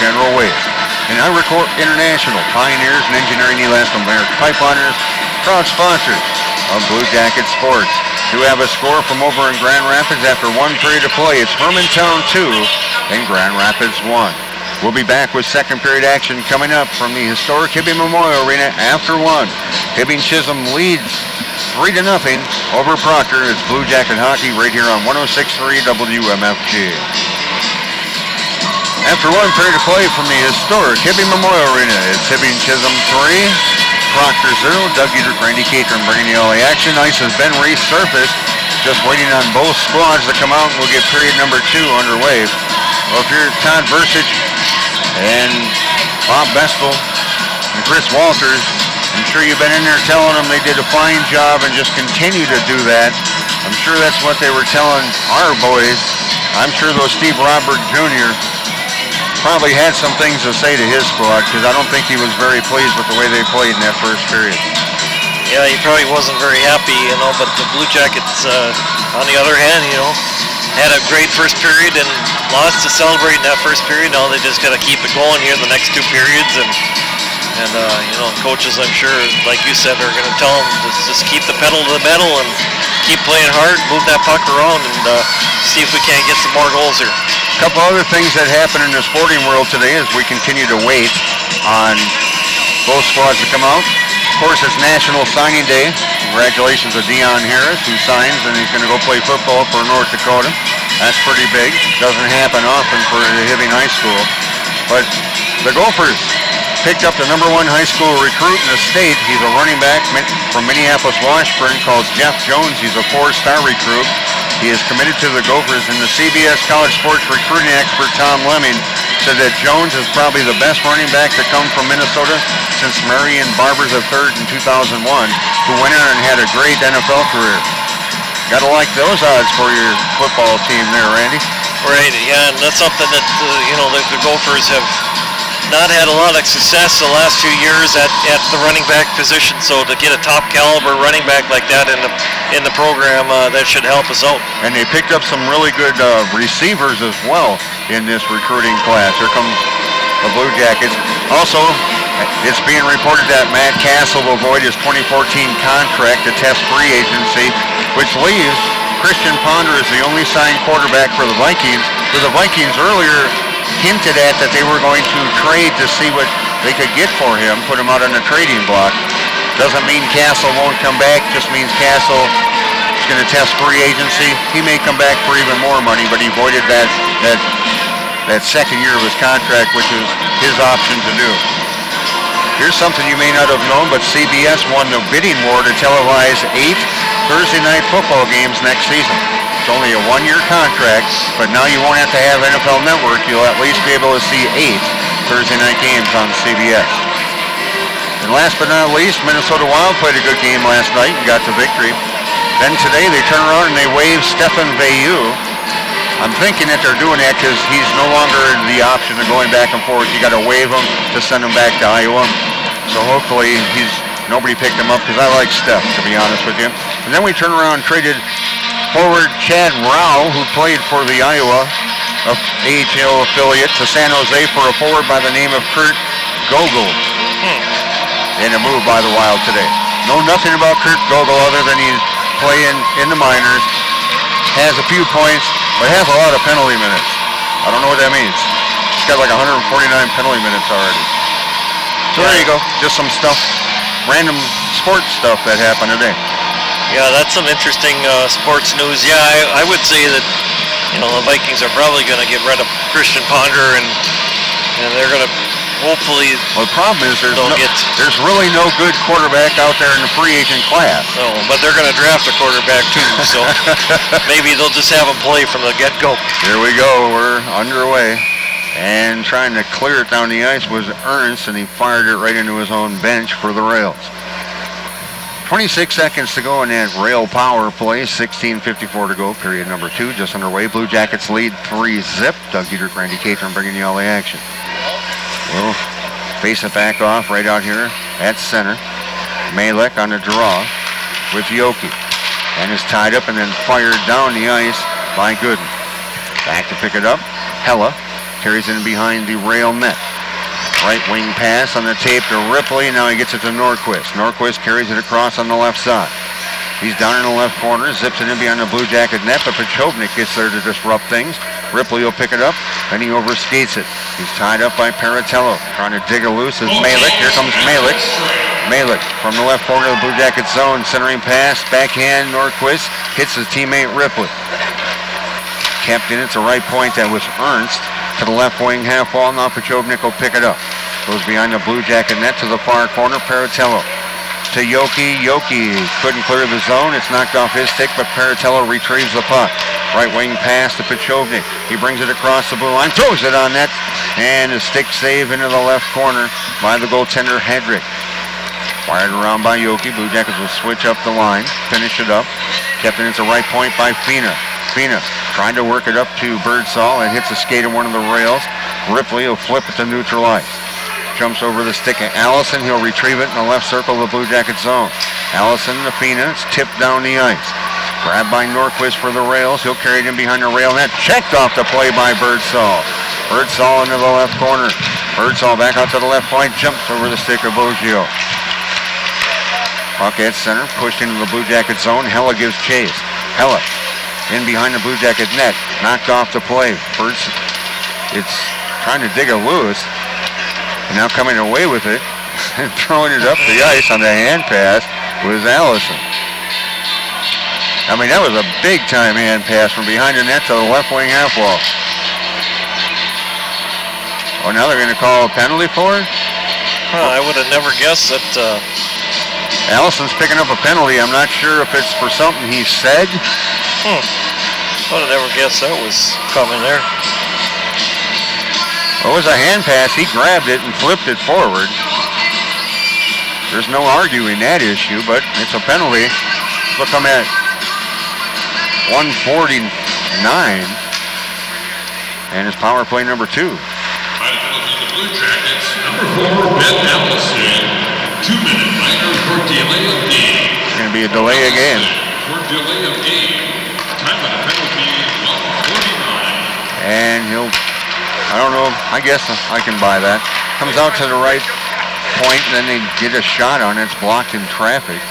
General Waste. And Iricorp International, pioneers in engineering elastomeric pipeliners, proud sponsors of Blue Jacket Sports. Do have a score from over in Grand Rapids after 1 period of play. It's Hermantown 2 and Grand Rapids 1. We'll be back with second period action coming up from the historic Hibbing Memorial Arena after 1. Hibbing Chisholm leads 3-0 over Proctor. It's Blue Jacket Hockey right here on 106.3 WMFG. After 1 period of play from the historic Hibbing Memorial Arena, it's Hibbing Chisholm 3, Proctor 0. Doug Dietrich, Randy Catron bringing the LA action. Ice has been resurfaced. Just waiting on both squads to come out, and we'll get period number 2 underway. Well, if you're Todd Versich and Bob Bestel and Chris Walters, I'm sure you've been in there telling them they did a fine job and just continue to do that. I'm sure that's what they were telling our boys. I'm sure though Steve Robert Jr. probably had some things to say to his squad, because I don't think he was very pleased with the way they played in that first period. Yeah, he probably wasn't very happy, but the Blue Jackets, on the other hand, had a great first period and lots to celebrate in that first period. Now they just got to keep it going here in the next 2 periods, and coaches, I'm sure, like you said, are going to tell them to just keep the pedal to the metal and keep playing hard, move that puck around, and see if we can't get some more goals here. A couple other things that happen in the sporting world today as we continue to wait on both squads to come out. Of course, it's National Signing Day. Congratulations to Dion Harris, who signs, and he's going to go play football for North Dakota. That's pretty big. Doesn't happen often for the Hibbing High School. But the Gophers picked up the #1 high school recruit in the state. He's a running back from Minneapolis-Washburn called Jeff Jones. He's a 4-star recruit. He is committed to the Gophers, and the CBS College Sports recruiting expert Tom Lemming said that Jones is probably the best running back to come from Minnesota since Marion Barbers III in 2001, who went on and had a great NFL career. Got to like those odds for your football team there, Randy. Right, yeah, and that's something that, the Gophers have not had a lot of success the last few years at the running back position, so to get a top caliber running back like that in the program, that should help us out. And they picked up some really good receivers as well in this recruiting class. Here comes the Blue Jackets. Also, it's being reported that Matt Castle will void his 2014 contract to test free agency, which leaves Christian Ponder as the only signed quarterback for the Vikings, who the Vikings earlier hinted at that they were going to trade to see what they could get for him, put him out on the trading block. Doesn't mean Castle won't come back, just means Castle is going to test free agency. He may come back for even more money, but he voided that second year of his contract, which is his option to do. Here's something you may not have known, but CBS won the bidding war to televise 8 Thursday night football games next season. It's only a 1-year contract, but now you won't have to have NFL Network. You'll at least be able to see 8 Thursday night games on CBS. And last but not least, Minnesota Wild played a good game last night and got the victory. Then today they turn around and they waive Stefan Veilleux. I'm thinking that they're doing that because he's no longer the option of going back and forth. You got to waive him to send him back to Iowa. So hopefully nobody picked him up, because I like Steph, to be honest with you. And then we turn around and traded forward Chad Rao, who played for the Iowa AHL affiliate, to San Jose for a forward by the name of Kurt Gogol. In a move by the Wild today. Know nothing about Kurt Gogol other than he's playing in the minors, has a few points, but has a lot of penalty minutes. I don't know what that means. He's got like 149 penalty minutes already. So there you go. Just some stuff, random sports stuff that happened today. Yeah, that's some interesting sports news. Yeah, I would say that, you know, the Vikings are probably going to get rid of Christian Ponder, and they're going to hopefully. Well, the problem is there's really no good quarterback out there in the free agent class. No, but they're going to draft a quarterback too, so maybe they'll just have him play from the get-go. Here we go. We're underway. And trying to clear it down the ice was Ernst, and he fired it right into his own bench for the Rails. 26 seconds to go in that Rail power play. 16:54 to go. Period number 2 just underway. Blue Jackets lead 3-zip. Doug Dietrich, Randy Catron bringing you all the action. We'll face it back off right out here at center. Malek on the draw with Yoki. And is tied up and then fired down the ice by Gooden. Back to pick it up. Hella carries it in behind the Rail net. Right wing pass on the tape to Ripley. Now he gets it to Norquist. Norquist carries it across on the left side. He's down in the left corner, zips it in behind the Blue Jacket net, but Pachovnik gets there to disrupt things. Ripley will pick it up, then he overskates it. He's tied up by Paratello. Trying to dig it loose is Malek. Here comes Malek. Malek from the left corner of the Blue Jacket zone. Centering pass, backhand, Norquist hits his teammate Ripley. Kept in at the right point, that was Ernst. To the left wing half wall, now Pachovnik will pick it up. Goes behind the Blue Jacket net to the far corner, Paratello. To Yoki. Yoki couldn't clear the zone. It's knocked off his stick, but Paratello retrieves the puck. Right wing pass to Pachovnik. He brings it across the blue line, throws it on net, and a stick save into the left corner by the goaltender Hedrick. Fired around by Yoki. Blue Jackets will switch up the line, finish it up. Kept it into the right point by Fina. Fina trying to work it up to Birdsall. It hits the skate of one of the rails. Ripley will flip it to neutral ice. Jumps over the stick of Allison. He'll retrieve it in the left circle of the Blue Jacket zone. Allison to Fina. It's tipped down the ice. Grabbed by Norquist for the rails. He'll carry it in behind the rail net. Checked off the play by Birdsall. Birdsall into the left corner. Birdsall back out to the left point. Jumps over the stick of Boggio. Puck at center. Pushed into the Blue Jacket zone. Hella gives chase. Hella in behind the Blue Jacket net. Knocked off the play. It's trying to dig it loose. And now coming away with it and throwing it up the ice on the hand pass was Allison. I mean, that was a big-time hand pass from behind the net to the left wing half wall. Oh, now they're going to call a penalty for it? I would have never guessed that. Allison's picking up a penalty. I'm not sure if it's for something he said. I would have never guessed that was coming there. Well, it was a hand pass. He grabbed it and flipped it forward. There's no arguing that issue, but it's a penalty. We'll come at 1:49, and it's power play number 2. The Blue Jackets, number 4, Ben Allison. 2-minute minor for delay of game. It's going to be a delay of game. For delay of game. Time of the penalty, 1:49. And he'll, I don't know, I guess I can buy that. Comes out to the right point, and then they get a shot on it. It's blocked in traffic.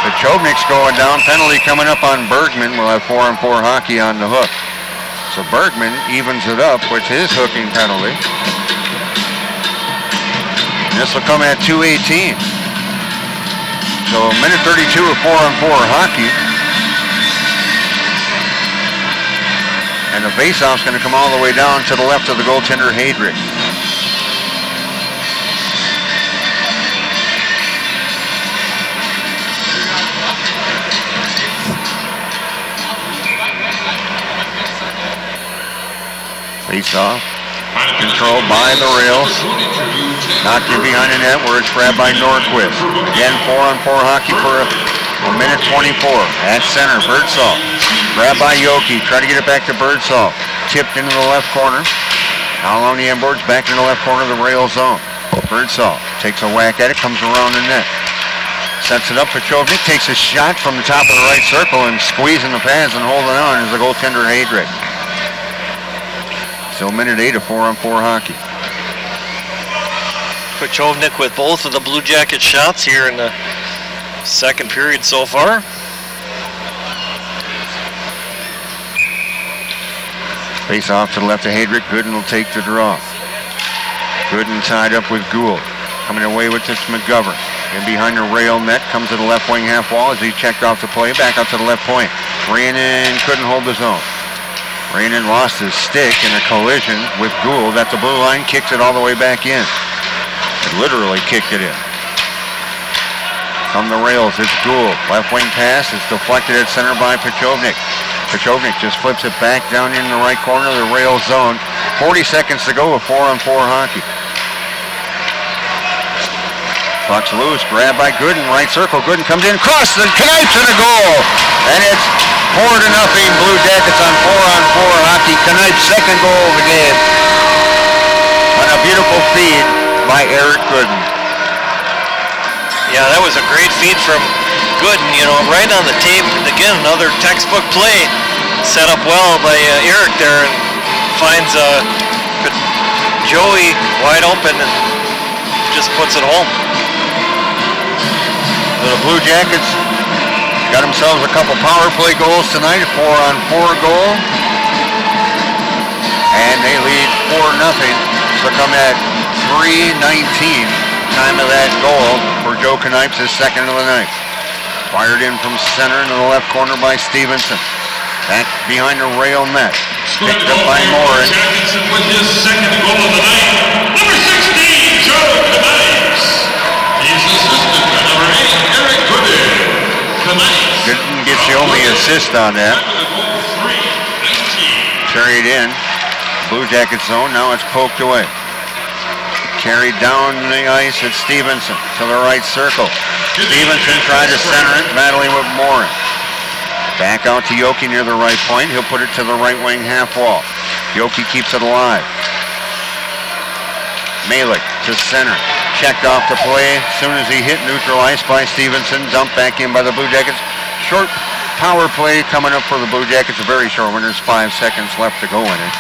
Pachovnik's going down. Penalty coming up on Bergman. We'll have 4-on-4 hockey on the hook. So Bergman evens it up with his hooking penalty. And this will come at 2:18. So a minute 32 of 4-on-4 hockey. And the faceoff's going to come all the way down to the left of the goaltender, Heydrich. Face-off, controlled by the rails. Knocked in behind the net where it's grabbed by Norquist. Again, 4-on-4 hockey for a minute 24. At center, Birdsall. Grabbed by Yoki. Try to get it back to Birdsall. Tipped into the left corner. Now along the inboards, back into the left corner of the rail zone. Birdsall takes a whack at it, comes around the net. Sets it up. Pachovnik takes a shot from the top of the right circle and squeezing the pads and holding on is the goaltender Heydrich. Still minute 8 of 4-on-4 hockey. Pachovnik with both of the Blue Jacket shots here in the second period so far. Face off to the left of Heydrich. Gooden will take the draw. Gooden tied up with Gould. Coming away with this McGovern. And behind the rail net comes to the left wing half wall as he checked off the play. Back out to the left point. Raanan couldn't hold his own. Raanan lost his stick in a collision with Gould at the blue line. Kicks it all the way back in. It literally kicked it in. From the rails, it's Gould. Left wing pass. It's deflected at center by Pechovnik. Pechovnik just flips it back down in the right corner of the rail zone. 40 seconds to go with 4-on-4 hockey. Puck's loose, grabbed by Gooden, right circle. Gooden comes in, crosses and Knipes in a goal. And it's 4-0 Blue Jackets on 4-on-4 hockey. Knipes' second goal of the game. On a beautiful feed by Eric Gooden. Yeah, that was a great feed from Gooden, you know, right on the tape. Again, another textbook play set up well by Eric there, and finds Joey wide open and just puts it home. The Blue Jackets got themselves a couple power play goals tonight, a 4-on-4 goal. And they lead 4-0. So come at 3:19, time of that goal for Joe Knipes, his second of the night. Fired in from center into the left corner by Stevenson. Back behind the rail net. Picked up by Morin. With his second goal of the night, number 16, Joe Knipes. He's assisted by number 8, Eric Gooden. Gooden gets the only assist on that. Carried in. Blue Jacket zone. Now it's poked away. Carried down the ice at Stevenson to the right circle. Stevenson tried to center it, battling with Morin. Back out to Yoki near the right point. He'll put it to the right wing half wall. Yoki keeps it alive. Malik to center. Checked off the play. As soon as he hit neutral ice by Stevenson, dumped back in by the Blue Jackets. Short power play coming up for the Blue Jackets. A very short one. There's 5 seconds left to go in it.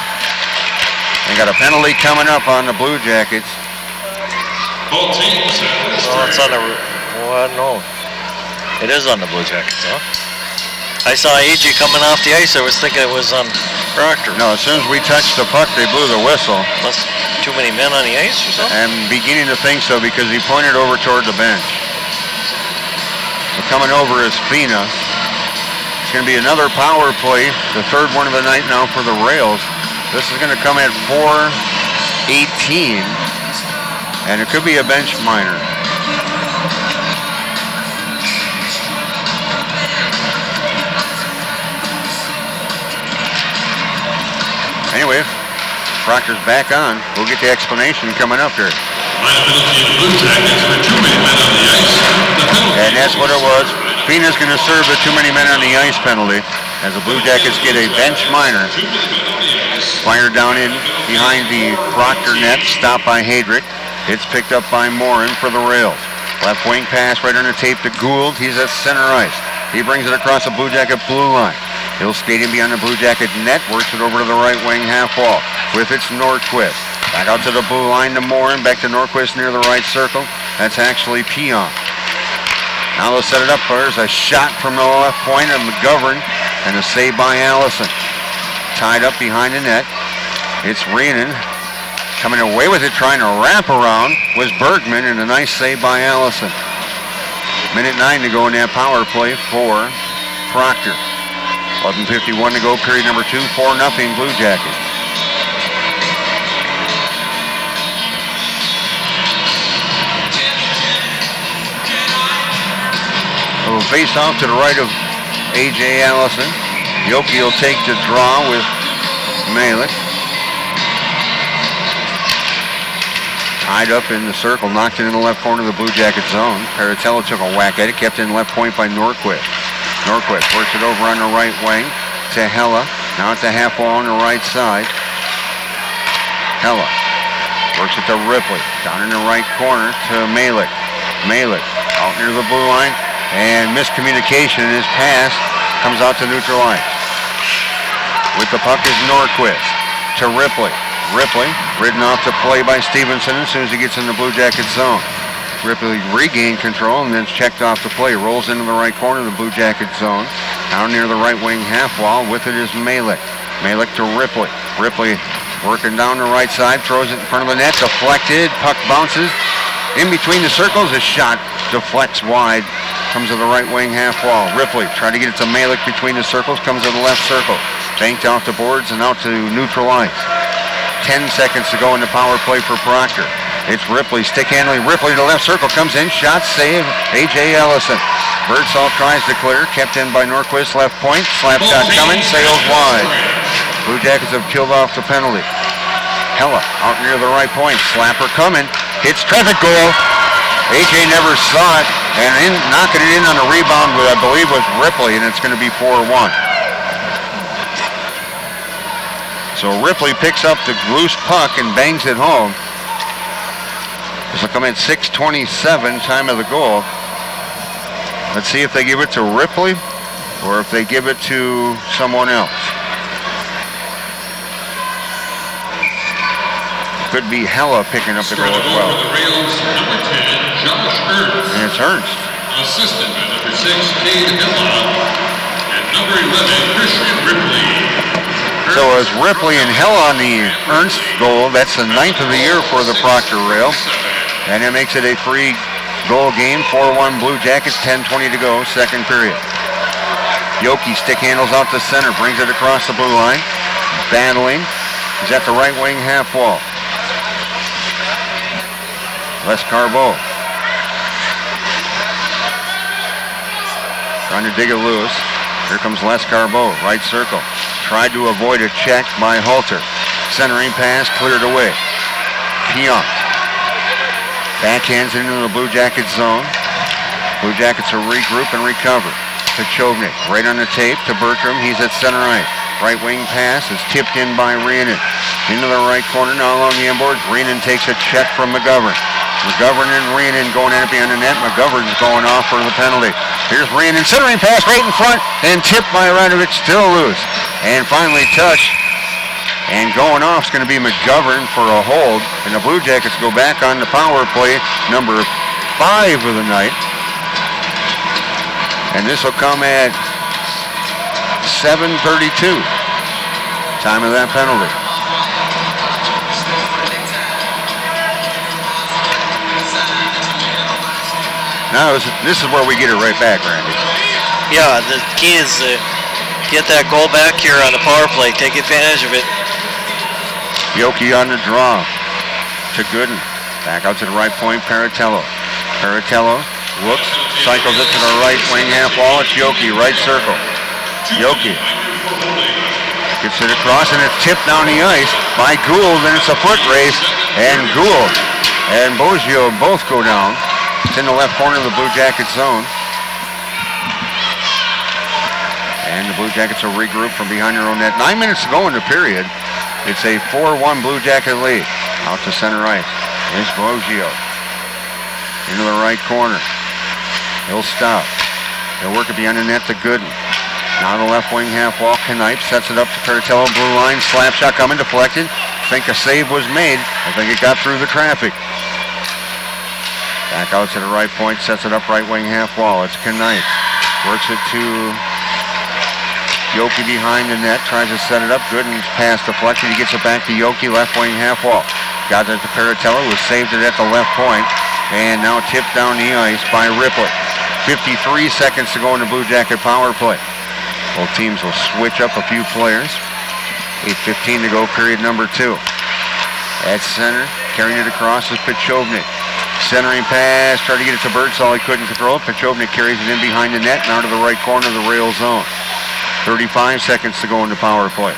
They got a penalty coming up on the Blue Jackets. Both teams. Oh, it's on the... Well, no. It is on the Blue Jackets, huh? I saw AJ coming off the ice. I was thinking it was on Proctor. No, as soon as we touched the puck, they blew the whistle. Must too many men on the ice or something? I'm beginning to think so because he pointed over toward the bench. But coming over is Fina. It's going to be another power play, the third one of the night now for the Rails. This is going to come at 4:18, and it could be a bench minor. Anyway, Proctor's back on. We'll get the explanation coming up here. Liability of the Blue Jackets for too many men on the ice. And that's what it was. Fina's going to serve the too many men on the ice penalty as the Blue Jackets get a bench minor. Fired down in behind the Proctor net, stopped by Heydrich. It's picked up by Morin for the Rails. Left wing pass right on the tape to Gould. He's at center ice. He brings it across the Blue Jacket blue line. He'll skate in beyond the Blue Jacket net, works it over to the right wing half wall. With it's Nordquist. Back out to the blue line to Morin, back to Nordquist near the right circle. That's actually Pion. Now they'll set it up. There's a shot from the left point of McGovern and a save by Allison. Tied up behind the net. It's Raanan coming away with it, trying to wrap around was Bergman, and a nice save by Allison. Minute 9 to go in that power play for Proctor. 11:51 to go, period number 2, 4-0 Blue Jackets. A little face off to the right of A.J. Allison. Yoki will take the draw with Malik. Tied up in the circle, knocked it in the left corner of the Blue Jacket zone. Paratello took a whack at it, kept it in left point by Nordquist. Nordquist works it over on the right wing to Hella. Now it's a half wall on the right side. Hella works it to Ripley. Down in the right corner to Malik. Malik out near the blue line. And miscommunication in his pass comes out to neutral ice. With the puck is Nordquist to Ripley. Ripley ridden off to play by Stevenson as soon as he gets in the Blue Jacket zone. Ripley regained control and then checked off the play. Rolls into the right corner of the Blue Jacket zone. Down near the right wing half wall. With it is Malik. Malik to Ripley. Ripley working down the right side. Throws it in front of the net. Deflected. Puck bounces. In between the circles. A shot deflects wide, comes to the right wing half wall. Ripley trying to get it to Malik between the circles, comes to the left circle. Banked off the boards and out to neutral ice. 10 seconds to go in the power play for Proctor. It's Ripley, stick handling. Ripley to left circle, comes in, shot, save, A.J. Ellison. Birdsall tries to clear, kept in by Norquist, left point. Slap shot coming, sails wide. Blue Jackets have killed off the penalty. Hella out near the right point, slapper coming, hits traffic goal. A.J. never saw it, and knocking it in on a rebound, I believe was Ripley, and it's going to be 4-1. So Ripley picks up the loose puck and bangs it home. This will come in 6:27, time of the goal. Let's see if they give it to Ripley or if they give it to someone else. Could be Hella picking up the goal as well. And it's Ernst. Assisted by number 6, Cade Hella, and number 11, Christian Ripley. So as Ripley and Hella on the Ernst goal, that's the 9th of the year for the Proctor Rail. And it makes it a 3-goal game, 4-1 Blue Jackets, 10:20 to go, second period. Yoki stick handles out to center, brings it across the blue line. Battling, he's at the right wing half wall. Les Carbeau. Trying to dig it loose. Here comes Les Carbeau, right circle. Tried to avoid a check by Halter. Centering pass, cleared away. Pionk. Backhands into the Blue Jackets zone. Blue Jackets will regroup and recover. To Chovnik, right on the tape to Bertram. He's at center ice. Right wing pass is tipped in by Reenan. Into the right corner, now along the inboards. Reenan takes a check from McGovern. McGovern and Reenan going at it behind the net. McGovern's going off for the penalty. Here's Reenan, centering pass right in front, and tipped by Radovich, still loose. And finally touched. And going off is going to be McGovern for a hold. And the Blue Jackets go back on the power play, number 5 of the night. And this will come at 7:32. Time of that penalty. Now this is where we get it right back, Randy. Yeah, the key is to get that goal back here on the power play. Take advantage of it. Yoki on the draw to Gooden. Back out to the right point, Paratello. Paratello looks, cycles it to the right wing half wall. It's Yoki, right circle. Yoki gets it across, and it's tipped down the ice by Gould, and it's a foot race. And Gould and Bozio both go down. It's in the left corner of the Blue Jackets zone. And the Blue Jackets will regroup from behind their own net. 9 minutes to go in the period. It's a 4-1 Blue Jacket lead. Out to center ice. Here's Bozio. Into the right corner. He'll stop. They'll work it behind the net to Gooden. Now the left wing half wall. Knipe sets it up to Paratello. Blue line. Slap shot coming, deflected. I think a save was made. I think it got through the traffic. Back out to the right point, sets it up right wing half wall. It's Knipe. Works it to Yoki behind the net, tries to set it up. Gooden's pass deflected. He gets it back to Yoki, left wing half wall. Got it to Paratello, who saved it at the left point. And now tipped down the ice by Ripley. 53 seconds to go in the Blue Jacket power play. Both teams will switch up a few players. 8:15 to go, period number 2. At center, carrying it across is Pechovnik. Centering pass, tried to get it to Birdsall, he couldn't control it. Pechovnik carries it in behind the net, now to the right corner of the rail zone. 35 seconds to go in the power play.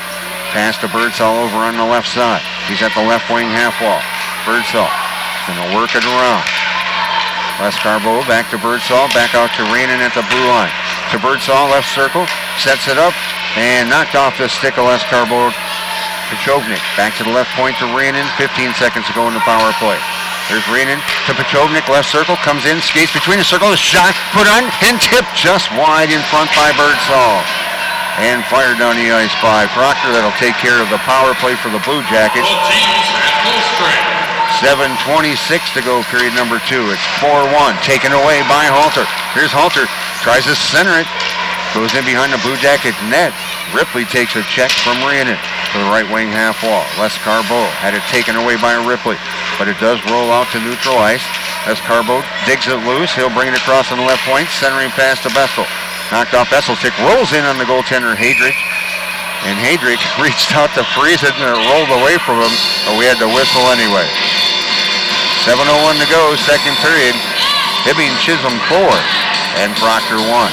Pass to Birdsall over on the left side. He's at the left wing half wall. Birdsall gonna work it around. Les Carbeau back to Birdsall, back out to Reenan at the blue line. To Birdsall, left circle, sets it up, and knocked off the stick of Les Carbeau. Pechovnik back to the left point to Reenan, 15 seconds to go in the power play. There's Reenan to Pechovnik, left circle, comes in, skates between the circle, a shot, put on, and tipped just wide in front by Birdsall. And fired down the ice by Proctor. That'll take care of the power play for the Blue Jackets. 7:26 to go, period number 2. It's 4-1, taken away by Halter. Here's Halter, tries to center it, goes in behind the Blue Jacket net. Ripley takes a check from Reenan to the right wing half wall. Les Carbeau had it taken away by Ripley, but it does roll out to neutral ice. Escarbo digs it loose. He'll bring it across on the left point. Centering pass to Bessel. Knocked off Bessel's stick. Rolls in on the goaltender, Heydrich. And Heydrich reached out to freeze it, and it rolled away from him, but we had to whistle anyway. 7:01 to go, second period. Hibbing Chisholm 4 and Proctor 1.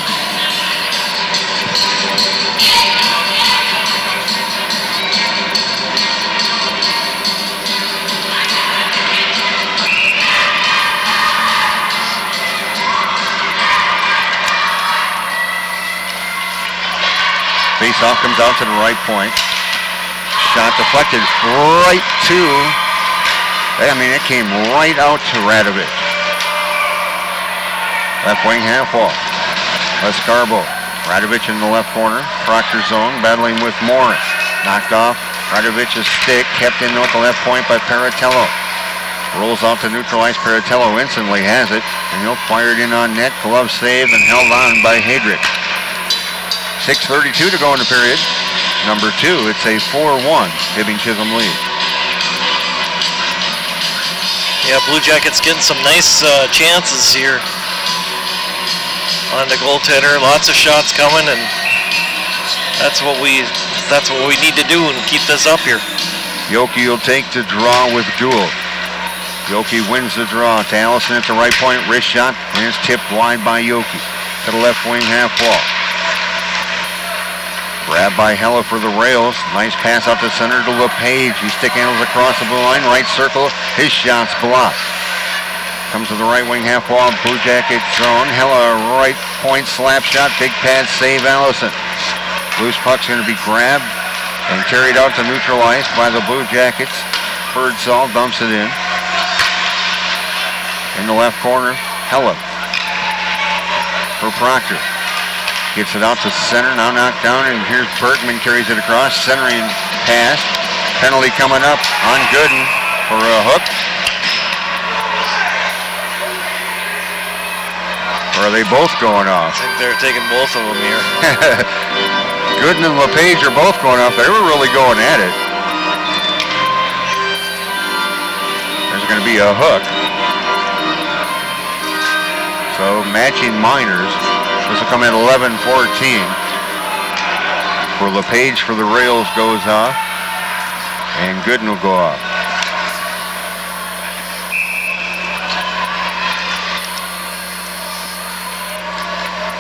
Face-off comes out to the right point. Shot deflected right to, it came right out to Radovic. Left wing half wall. Escarbo. Radovic in the left corner. Proctor zone battling with Morris. Knocked off Radovic's stick. Kept in at the left point by Paratello. Rolls out to neutralize. Paratello instantly has it. And he'll fire it in on net. Glove save and held on by Heydrich. 6:32 to go in the period. Number 2, it's a 4-1 Hibbing Chisholm lead. Yeah, Blue Jackets getting some nice chances here on the goaltender. Lots of shots coming, and that's what we need to do and keep this up here. Yoki will take the draw with Jewell. Yoki wins the draw to Allison at the right point. Wrist shot, and it's tipped wide by Yoki to the left wing half wall. Grabbed by Hella for the rails. Nice pass out to center to LePage. He stick handles across the blue line. Right circle. His shot's blocked. Comes to the right wing half wall. Blue Jackets zone. Hella right point slap shot. Big pad save Allison. Loose puck's going to be grabbed and carried out to neutralize by the Blue Jackets. Birdsall dumps it in. In the left corner, Hella for Proctor. Gets it out to center, now knocked down, and here's Bergman, carries it across, centering pass. Penalty coming up on Gooden for a hook. Or are they both going off? I think they're taking both of them here. Gooden and LePage are both going off. They were really going at it. There's going to be a hook. So matching minors. This will come at 11:14. For LePage for the rails goes off, and Gooden will go off.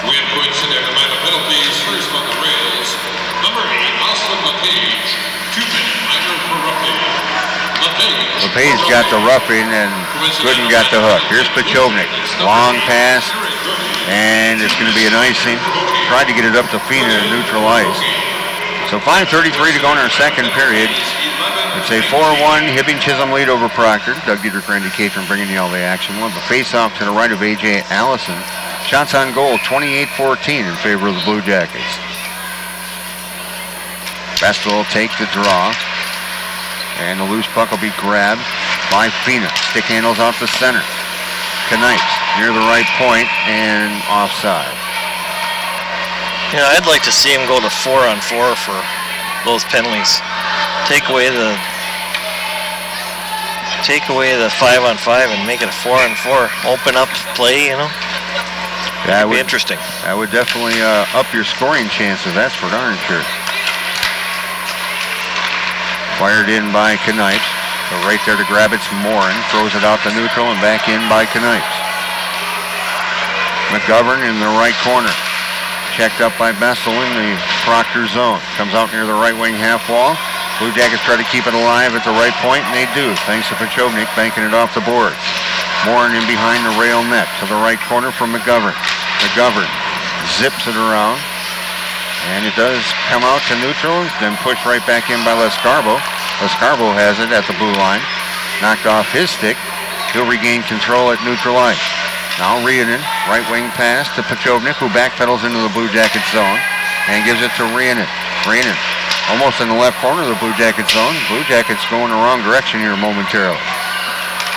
We have points in there. The minor penalties first on the rails. Number 8, Austin LePage. 2-minute minor for roughing. LePage got the roughing, and Gooden got the hook. Here's Pachovnik. Long pass. And it's going to be an icing. Tried to get it up to Fina and neutralize. So 5:33 to go in our second period. It's a 4-1 Hibbing Chisholm lead over Proctor. Doug Dietrich, Randy Catron bringing you all the action. We'll have a face-off to the right of A.J. Allison. Shots on goal, 28-14 in favor of the Blue Jackets. Vestal will take the draw. And the loose puck will be grabbed by Fina. Stick handles off the center. Knights near the right point and offside. Yeah, I'd like to see him go to 4-on-4 for those penalties. Take away the 5-on-5 and make it a 4-on-4. Open up play, you know. That would be interesting. That would definitely up your scoring chances. That's for darn sure. Fired in by Knights. So right there to grab it's Morin. Throws it out to neutral and back in by Knights. McGovern in the right corner. Checked up by Bessel in the Proctor zone. Comes out near the right wing half wall. Blue Jackets try to keep it alive at the right point, and they do, thanks to Pachovnik banking it off the boards. Morin in behind the rail net to the right corner from McGovern. McGovern zips it around, and it does come out to neutral, then pushed right back in by Lescarbo. Lescarbo has it at the blue line. Knocked off his stick. He'll regain control at neutral ice. Now Rionen, right wing pass to Pachovnik, who backpedals into the Blue Jacket zone and gives it to Rionen. Rionen almost in the left corner of the Blue Jacket zone. Blue Jackets going the wrong direction here momentarily.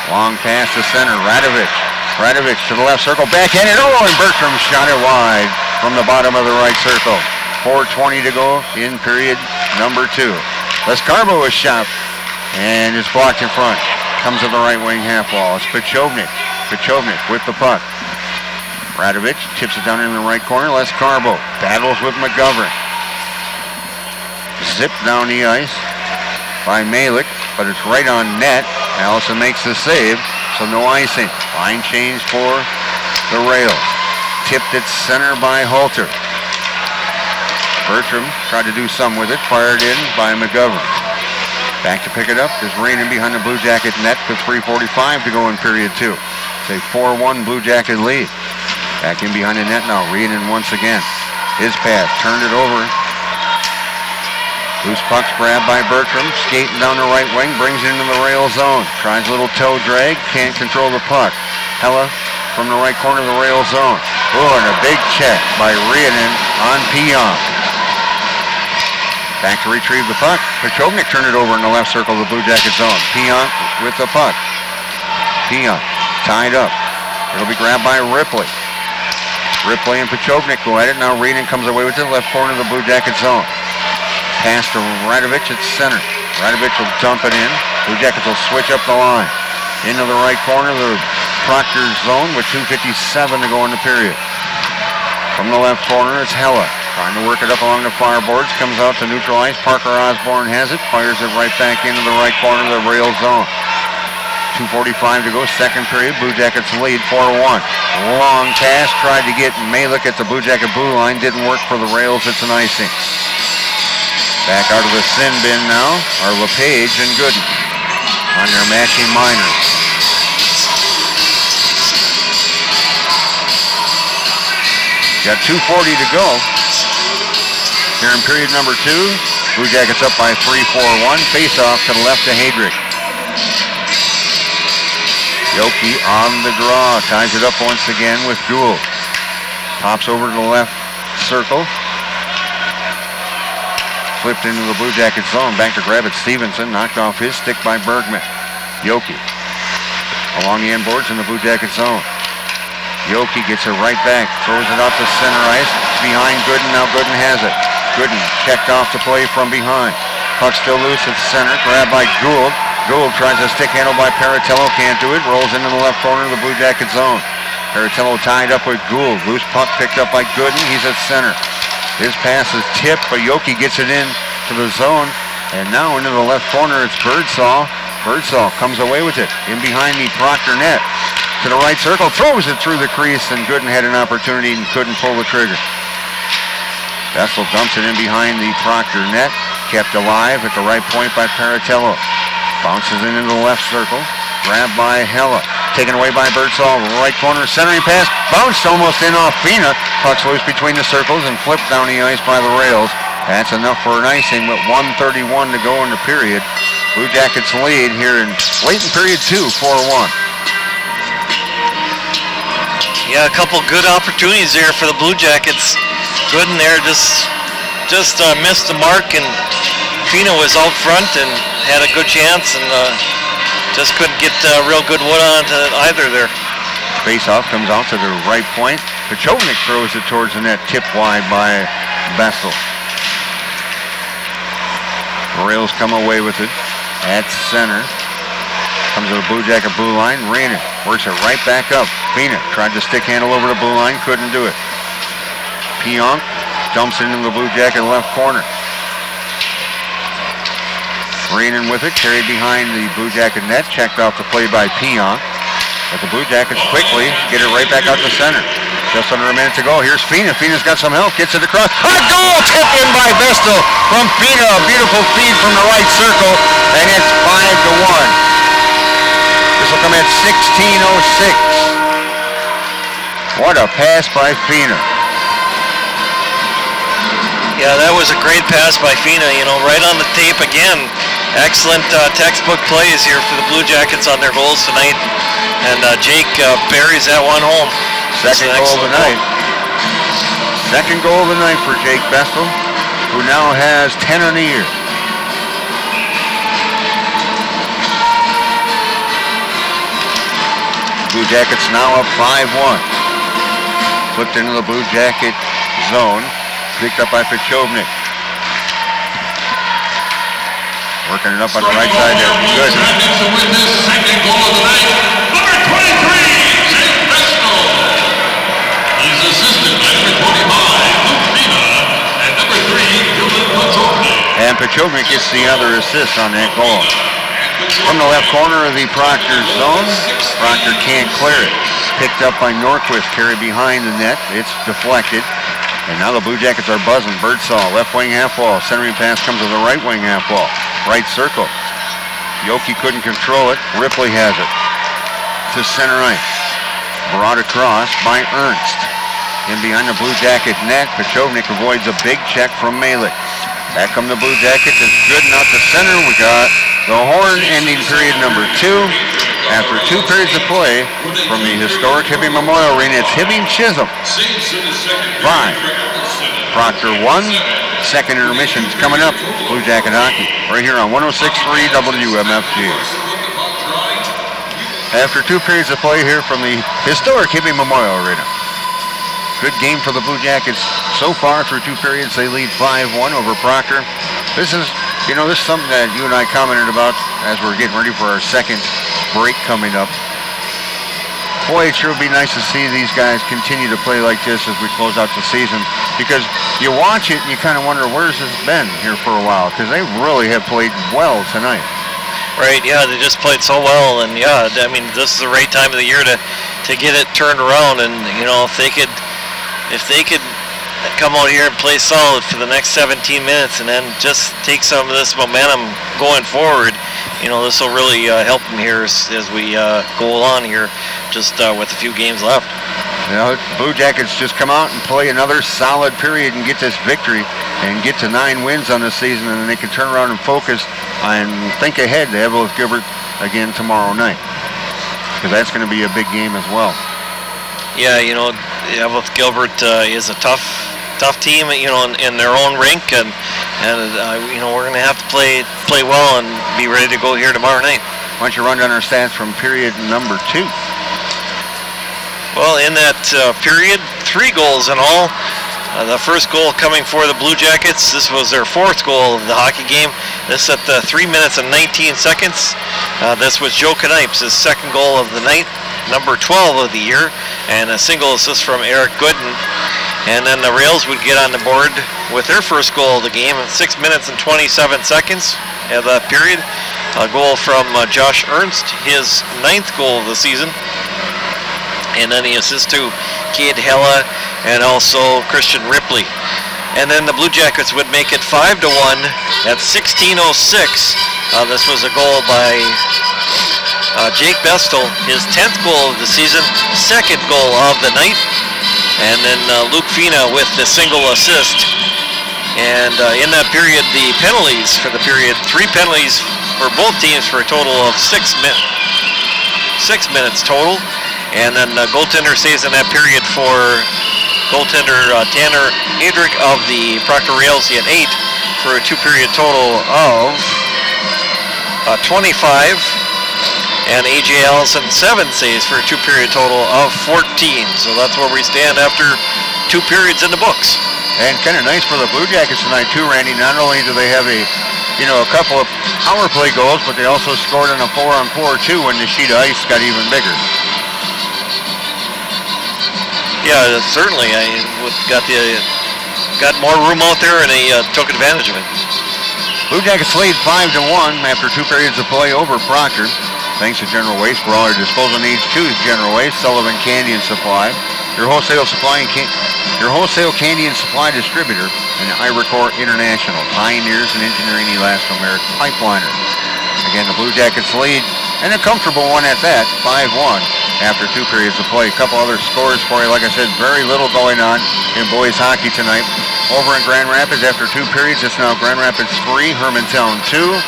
Long pass to center. Radovic. Radovic to the left circle. Backhanded. Oh, and Bertram shot it wide from the bottom of the right circle. 4:20 to go in period number 2. Lescarbo is shot and is blocked in front. Comes to the right wing half wall. It's Pachovnik. Pechovnik with the puck. Radovich tips it down in the right corner. Les Carbo battles with McGovern. Zipped down the ice by Malik, but it's right on net. Allison makes the save, so no icing. Line change for the Rails. Tipped at center by Halter. Bertram tried to do some with it, fired in by McGovern. Back to pick it up is Rainen behind the Blue Jacket net with 3:45 to go in period 2. It's a 4-1 Blue Jacket lead. Back in behind the net now, Rainen once again. His pass, turned it over. Loose puck's grabbed by Bertram, skating down the right wing, brings it into the rail zone. Tries a little toe drag, can't control the puck. Hella from the right corner of the rail zone. Oh, and a big check by Rainen on Pionk. Back to retrieve the puck. Pechovnik turned it over in the left circle of the Blue Jacket zone. Pionk with the puck. Pionk tied up. It'll be grabbed by Ripley. Ripley and Pechovnik go at it. Now Rainen comes away with it, left corner of the Blue Jacket zone. Pass to Radovich at center. Radovich will dump it in. Blue Jackets will switch up the line. Into the right corner of the Proctor zone with 2:57 to go in the period. From the left corner, it's Hella. Trying to work it up along the far boards. Comes out to neutral ice. Parker Osborne has it. Fires it right back into the right corner of the rail zone. 2:45 to go, second period. Blue Jackets lead 4-1. Long pass. Tried to get Malik at the Blue Jacket blue line. Didn't work for the Rails. It's an icing. Back out of the sin bin now are LePage and Gooden on their matching minors. Got 2:40 to go. Here in period number 2, Blue Jackets up by 3-4-1. Face-off to the left to Heydrich. Yoki on the draw. Ties it up once again with Gould. Pops over to the left circle. Flipped into the Blue Jacket zone. Back to grab it. Stevenson knocked off his stick by Bergman. Yoki along the end boards in the Blue Jacket zone. Yoki gets it right back. Throws it out to center ice. Behind Gooden. Now Gooden has it. Gooden checked off the play from behind. Puck still loose at center. Grabbed by Gould. Gould tries a stick handle by Paratello. Can't do it. Rolls into the left corner of the Blue Jacket zone. Paratello tied up with Gould. Loose puck picked up by Gooden. He's at center. His pass is tipped, but Yoki gets it in to the zone. And now into the left corner, it's Birdsall. Birdsall comes away with it. In behind the Proctor net. To the right circle, throws it through the crease, and Gooden had an opportunity and couldn't pull the trigger. Vessel dumps it in behind the Proctor net. Kept alive at the right point by Paratello. Bounces it into the left circle. Grabbed by Hella. Taken away by Birdsall. Right corner, centering pass. Bounced almost in off Fina. Puck's loose between the circles and flipped down the ice by the Rails. That's enough for an icing, but 1:31 to go in the period. Blue Jackets lead here in late in period 2, 4-1. Yeah, a couple good opportunities there for the Blue Jackets. Gooden there just missed the mark, and Fina was out front and had a good chance, and just couldn't get real good wood on to either there. Face-off comes out to the right point. Pechovnik throws it towards the net, tipped wide by Bessel. The Rails come away with it at center. Comes to the Blue Jacket blue line. Rainen works it right back up. Fina tried to stick handle over the blue line, couldn't do it. Pionk dumps it into the Blue Jacket left corner. Rainen with it, carried behind the Blue Jacket net, checked off the play by Pionk. But the Blue Jackets quickly get it right back out to center. Just under a minute to go. Here's Fina. Fina's got some help, gets it across. A goal tipped in by Vestal from Fina. A beautiful feed from the right circle, and it's 5-1. This will come at 16:06. What a pass by Fina. Yeah, that was a great pass by Fina, right on the tape again. Excellent textbook plays here for the Blue Jackets on their goals tonight. And Jake buries that one home. Second goal of the night. Second goal of the night for Jake Vestal, who now has 10 on the year. Blue Jackets now up 5-1. Flipped into the Blue Jacket zone. Picked up by Pechovnik. Working it up on the right side there. Good. To win this second goal of the night, number 23, Pechognik gets the other assist on that goal. From the left corner of the Proctor zone, Proctor can't clear it. Picked up by Norquist, carried behind the net. It's deflected. And now the Blue Jackets are buzzing. Birdsall, left wing half wall. Centering pass comes to the right wing half wall. Right circle. Yoki couldn't control it. Ripley has it. To center ice. Brought across by Ernst. In behind the Blue Jacket net, Pechognik avoids a big check from Malik. Back come the Blue Jackets. It's good and out to center. We got the horn ending period number 2. After 2 periods of play from the historic Hibbing Memorial Arena, it's Hibbing-Chisholm 5, Proctor 1. Second intermission's coming up. Blue Jacket hockey right here on 106.3 WMFG. After 2 periods of play here from the historic Hibbing Memorial Arena. Good game for the Blue Jackets so far through 2 periods. They lead 5-1 over Proctor. This is, you know, this is something that you and I commented about as we're getting ready for our second break coming up. Boy, it sure would be nice to see these guys continue to play like this as we close out the season, because you watch it and you kind of wonder, where's this been here for a while, because they really have played well tonight. Right, yeah, they just played so well, and yeah, I mean, this is the right time of the year to get it turned around, and you know, if they could come out here and play solid for the next 17 minutes and then just take some of this momentum going forward, you know, this will really help them here as we go along here, just with a few games left. You know, Blue Jackets just come out and play another solid period and get this victory and get to 9 wins on the season, and then they can turn around and focus and think ahead to Evelyn Gilbert again tomorrow night, because that's going to be a big game as well. Yeah, you know, Evelyn Gilbert is a tough team, you know, in their own rink, and you know, we're going to have to play well and be ready to go here tomorrow night. Why don't you run down our stats from period number 2? Well, in that period, 3 goals in all. The first goal coming for the Blue Jackets. This was their 4th goal of the hockey game. This at 3 minutes and 19 seconds. This was Joe Knipes, his 2nd goal of the night, number 12 of the year, and a single assist from Eric Gooden. And then the Rails would get on the board with their first goal of the game at 6 minutes and 27 seconds of that period. A goal from Josh Ernst, his 9th goal of the season. And then the assist to Cade Hella and also Christian Ripley. And then the Blue Jackets would make it 5-1 at 16:06. This was a goal by Jake Bestel, his 10th goal of the season, 2nd goal of the night. And then Luke Fina with the single assist. And in that period, the penalties for the period, 3 penalties for both teams for a total of 6 minutes total. And then goaltender saves in that period for goaltender Tanner Adrick of the Proctor Rails. He had 8 for a 2-period total of 25. And AJ Allison 7 saves for a 2-period total of 14. So that's where we stand after 2 periods in the books. And kind of nice for the Blue Jackets tonight too, Randy. Not only do they have a couple of power play goals, but they also scored on a 4-on-4 too when the sheet of ice got even bigger. Yeah, certainly. Got more room out there, and they took advantage of it. Blue Jackets lead 5-1 after 2 periods of play over Proctor. Thanks to General Waste. For all your disposal needs, choose General Waste, Sullivan Candy and Supply, your wholesale candy and supply distributor, and Iracor International, pioneers in engineering elastomeric pipeliners. Again, the Blue Jackets lead, and a comfortable one at that, 5-1 after 2 periods of play. A couple other scores for you. Like I said, very little going on in boys hockey tonight. Over in Grand Rapids, after 2 periods, it's now Grand Rapids 3, Hermantown 2.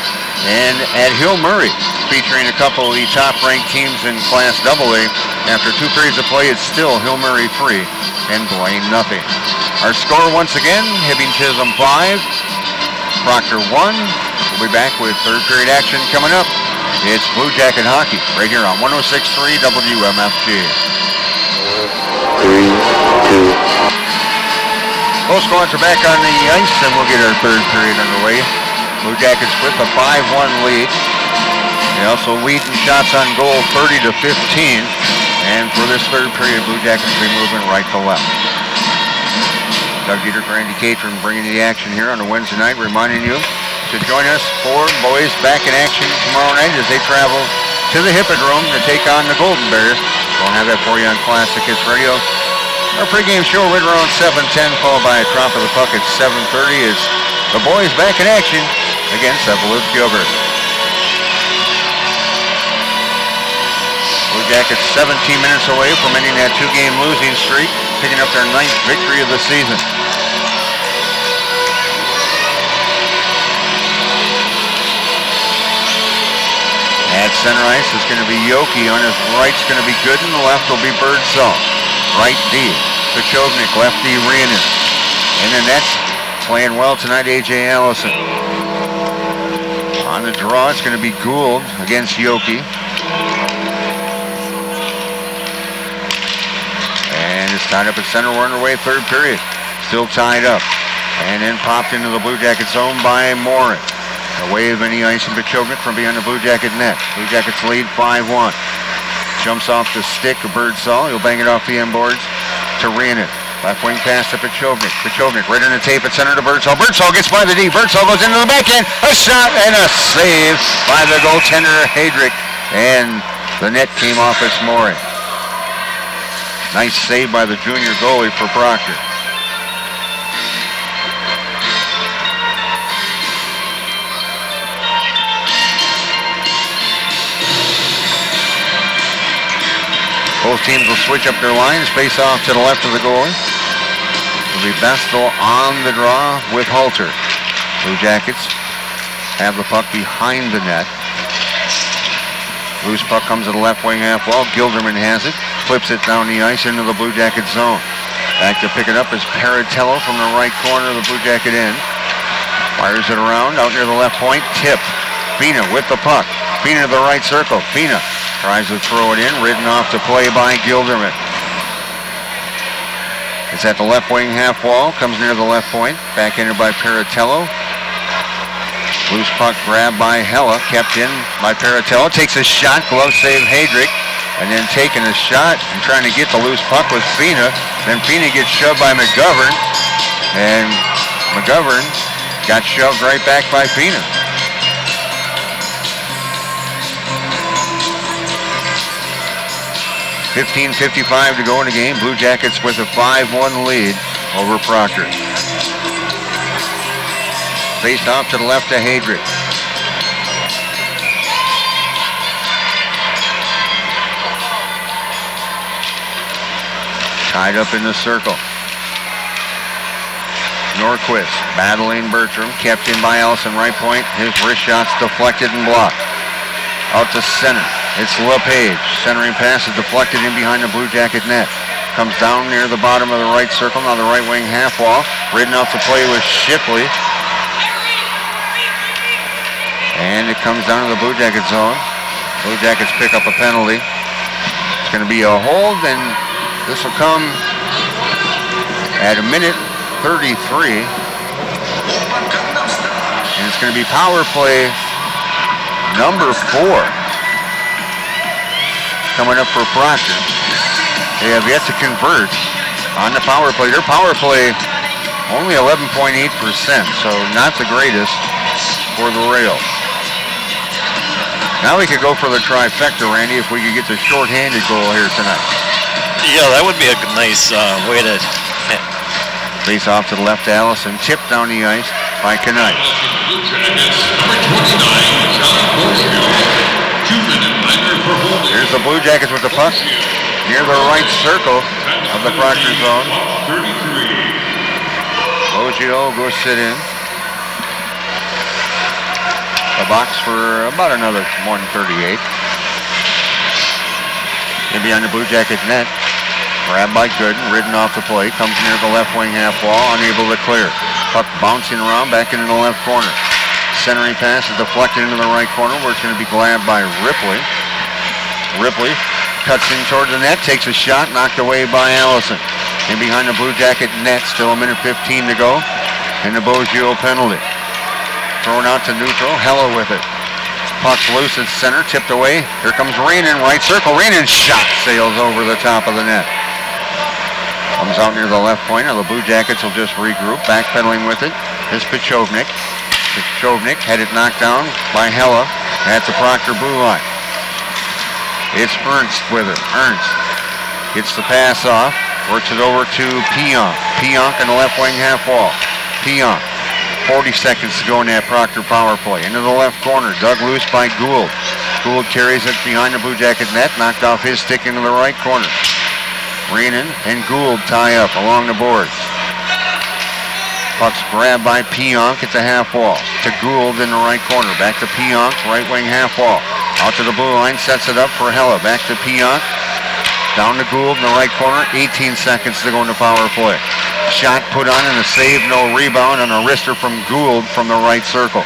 And at Hill Murray, featuring a couple of the top-ranked teams in Class AA, after 2 periods of play, it's still Hill Murray 3 and Blaine nothing. Our score once again, Hibbing-Chisholm 5, Proctor 1. We'll be back with 3rd period action coming up. It's Blue Jacket hockey right here on 106.3 WMFG. 3, 2. Both squads are back on the ice, and we'll get our 3rd period underway. Blue Jackets with a 5-1 lead. They also lead in shots on goal 30-15. And for this 3rd period, Blue Jackets will be moving right to left. Doug Dieter, Randy Catron bringing the action here on a Wednesday night, reminding you to join us for boys back in action tomorrow night as they travel to the Hippodrome to take on the Golden Bears. We'll have that for you on Classic Hits Radio. Our pregame show right around 7:10, followed by a drop of the puck at 7:30 as the boys back in action against Evelyn-Gilbert. Blue Jackets 17 minutes away from ending that two-game losing streak, picking up their 9th victory of the season. At center ice is going to be Yoki. On his right's going to be Gooden. The left will be Birdsall. Right D, Pechovnik. Left D, Rhiannon. And then that's playing well tonight, A.J. Allison. On the draw, it's going to be Gould against Yoki. And it's tied up at center. We're underway, third period. Still tied up. And then popped into the Blue Jackets zone by Morin. A wave any ice and Pechovnik from behind the Blue Jacket net. Blue Jackets lead 5-1. Jumps off the stick of Birdsall. He'll bang it off the end boards to Rhiannon. Left wing pass to Pechovnik. Pechovnik right in the tape at center to Birdsall. Birdsall gets by the D. Birdsall goes into the backhand. A shot and a save by the goaltender Heydrich. And the net came off as Morin. Nice save by the junior goalie for Proctor. Both teams will switch up their lines, face off to the left of the goalie. It'll be Vestal on the draw with Halter. Blue Jackets have the puck behind the net. Loose puck comes to the left wing half wall. Gilderman has it, flips it down the ice into the Blue Jacket zone. Back to pick it up is Paratello from the right corner of the Blue Jacket end. Fires it around, out near the left point, tip. Fina with the puck. Fina to the right circle. Fina tries to throw it in, ridden off to play by Gilderman. It's at the left wing half wall, comes near the left point, backhanded by Paratello. Loose puck grabbed by Hella, kept in by Paratello, takes a shot, glove save Heydrich, and then taking a shot and trying to get the loose puck with Fina. Then Fina gets shoved by McGovern, and McGovern got shoved right back by Fina. 15:55 to go in the game. Blue Jackets with a 5-1 lead over Proctor. Faced off to the left to Heydrich. Tied up in the circle. Norquist battling Bertram. Kept in by Allison, right point. His wrist shot's deflected and blocked. Out to center. It's LePage. Centering pass is deflected in behind the Blue Jacket net. Comes down near the bottom of the right circle. Now the right wing half wall. Ridden off the play with Shipley. And it comes down to the Blue Jacket zone. Blue Jackets pick up a penalty. It's going to be a hold, and this will come at a minute 33. And it's going to be power play number 4. Coming up for Proctor. They have yet to convert on the power play. Their power play only 11.8%, so not the greatest for the Rails. Now we could go for the trifecta, Randy, if we could get the short-handed goal here tonight. Yeah, that would be a nice way to... Face off to the left to Allison. Tipped down the ice by Knight. Here's the Blue Jackets with the puck near the right circle of the Proctor zone. Boggio goes sit in. The box for about another 138. And behind the Blue Jacket net. Grabbed by Gooden, ridden off the play. Comes near the left wing half wall, unable to clear. Puck bouncing around back into the left corner. Centering pass is deflected into the right corner where it's going to be grabbed by Ripley. Ripley cuts in towards the net, takes a shot, knocked away by Allison. And behind the Blue Jacket net, still a minute 15 to go. And the Boggio penalty. Thrown out to neutral, Hella with it. Puck's loose at center, tipped away. Here comes Rhiannon, right circle. Rhiannon's shot sails over the top of the net. Comes out near the left point. Now the Blue Jackets will just regroup. Backpedaling with it is Pechovnik. Pichovnik had it knocked down by Hella at the Proctor blue line. It's Ernst with it. Ernst gets the pass off, works it over to Pionk. Pionk in the left wing half wall. Pionk, 40 seconds to go in that Proctor power play. Into the left corner, dug loose by Gould. Gould carries it behind the Blue Jacket net, knocked off his stick into the right corner. Reenan and Gould tie up along the boards. Puck's grabbed by Pionk at the half wall. To Gould in the right corner. Back to Pionk, right wing half wall. Out to the blue line, sets it up for Hella. Back to Pionk. Down to Gould in the right corner. 18 seconds to go in the power play. Shot put on and a save, no rebound on a wrister from Gould from the right circle.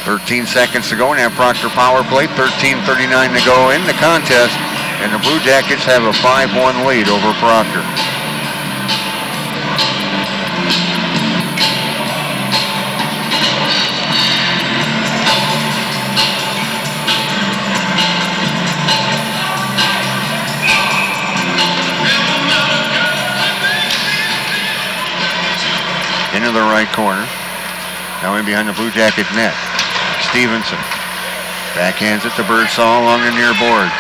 13 seconds to go in that Proctor power play. 13:39 to go in the contest. And the Blue Jackets have a 5-1 lead over Proctor. Into the right corner. Now in behind the Blue Jacket net. Stevenson backhands it to Birdsall along the near board.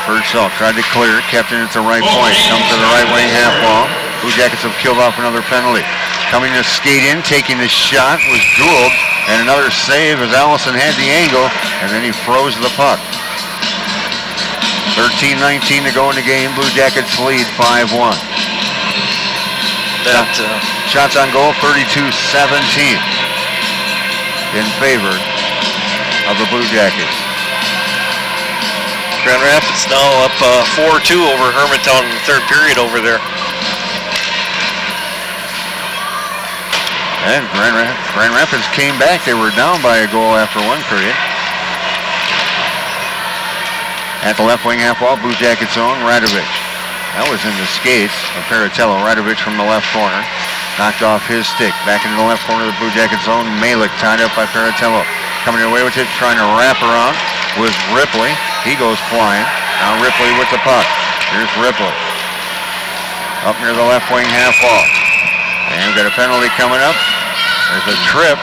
Birdsall tried to clear, kept it at the right point. Comes to the right wing half wall. Blue Jackets have killed off another penalty. Coming to skate in, taking the shot was Gould. And another save as Allison had the angle. And then he froze the puck. 13:19 to go in the game. Blue Jackets lead 5-1. Shots on goal, 32-17 in favor of the Blue Jackets. Grand Rapids now up 4-2 over Hermantown in the third period over there. And Grand Rapids came back. They were down by a goal after one period. At the left wing half wall, Blue Jackets own Radovic. That was in the skates of Paratello. Radovic from the left corner. Knocked off his stick. Back into the left corner of the Blue Jackets zone. Malik tied up by Paratello. Coming away with it, trying to wrap around with Ripley. He goes flying. Now Ripley with the puck. Here's Ripley. Up near the left wing half wall. And we've got a penalty coming up. There's a trip.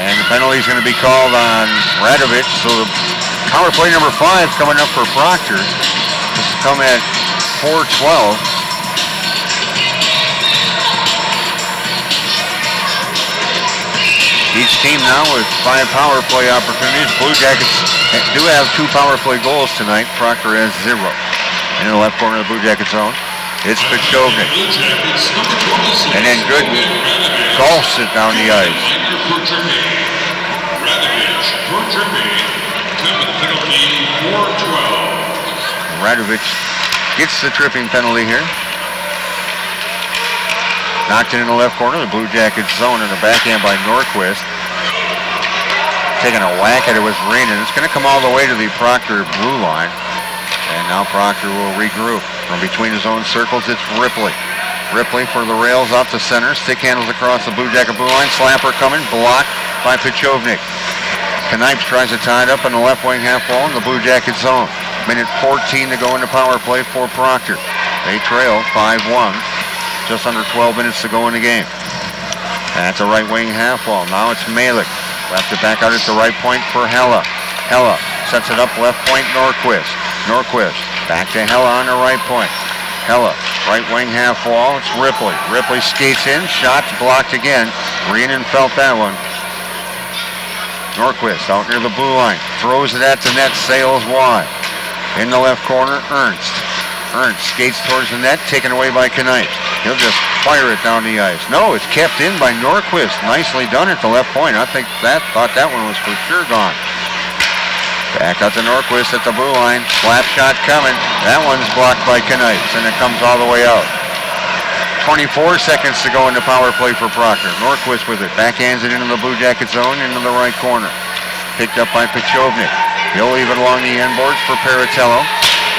And the penalty is going to be called on Radovic. So the power play number 5 coming up for Proctor. This will come at 4:12. Each team now with 5 power play opportunities. Blue Jackets do have 2 power play goals tonight. Proctor has 0. In the left corner of the Blue Jacket zone, it's Pichovnik. And then Gooden golfs it down the ice. Radovic gets the tripping penalty here. Knocked it in the left corner, the Blue Jackets zone in the backhand by Norquist. Taking a whack at it with Reenan. It's going to come all the way to the Proctor blue line. And now Proctor will regroup. From between his own circles, it's Ripley. Ripley for the rails off the center. Stick handles across the Blue Jacket blue line. Slapper coming, blocked by Pichovnik. Knipes tries to tie it up in the left wing half wall in the Blue Jacket zone. Minute 14 to go in the power play for Proctor. They trail 5-1. Just under 12 minutes to go in the game. At the right wing half wall. Now it's Malik. Left it back out at the right point for Hella. Hella sets it up left point Norquist. Norquist back to Hella on the right point. Hella, right wing half wall. It's Ripley. Ripley skates in. Shot's blocked again. Reenan felt that one. Norquist out near the blue line. Throws it at the net. Sails wide. In the left corner, Ernst. Ernst skates towards the net, taken away by Knipes. He'll just fire it down the ice. No, it's kept in by Norquist. Nicely done at the left point. I thought that one was for sure gone. Back out to Norquist at the blue line. Slap shot coming. That one's blocked by Knipes, and it comes all the way out. 24 seconds to go in the power play for Proctor. Norquist with it. Backhands it into the Blue Jacket zone, into the right corner. Picked up by Pichovnik. He'll leave it along the end boards for Paratello.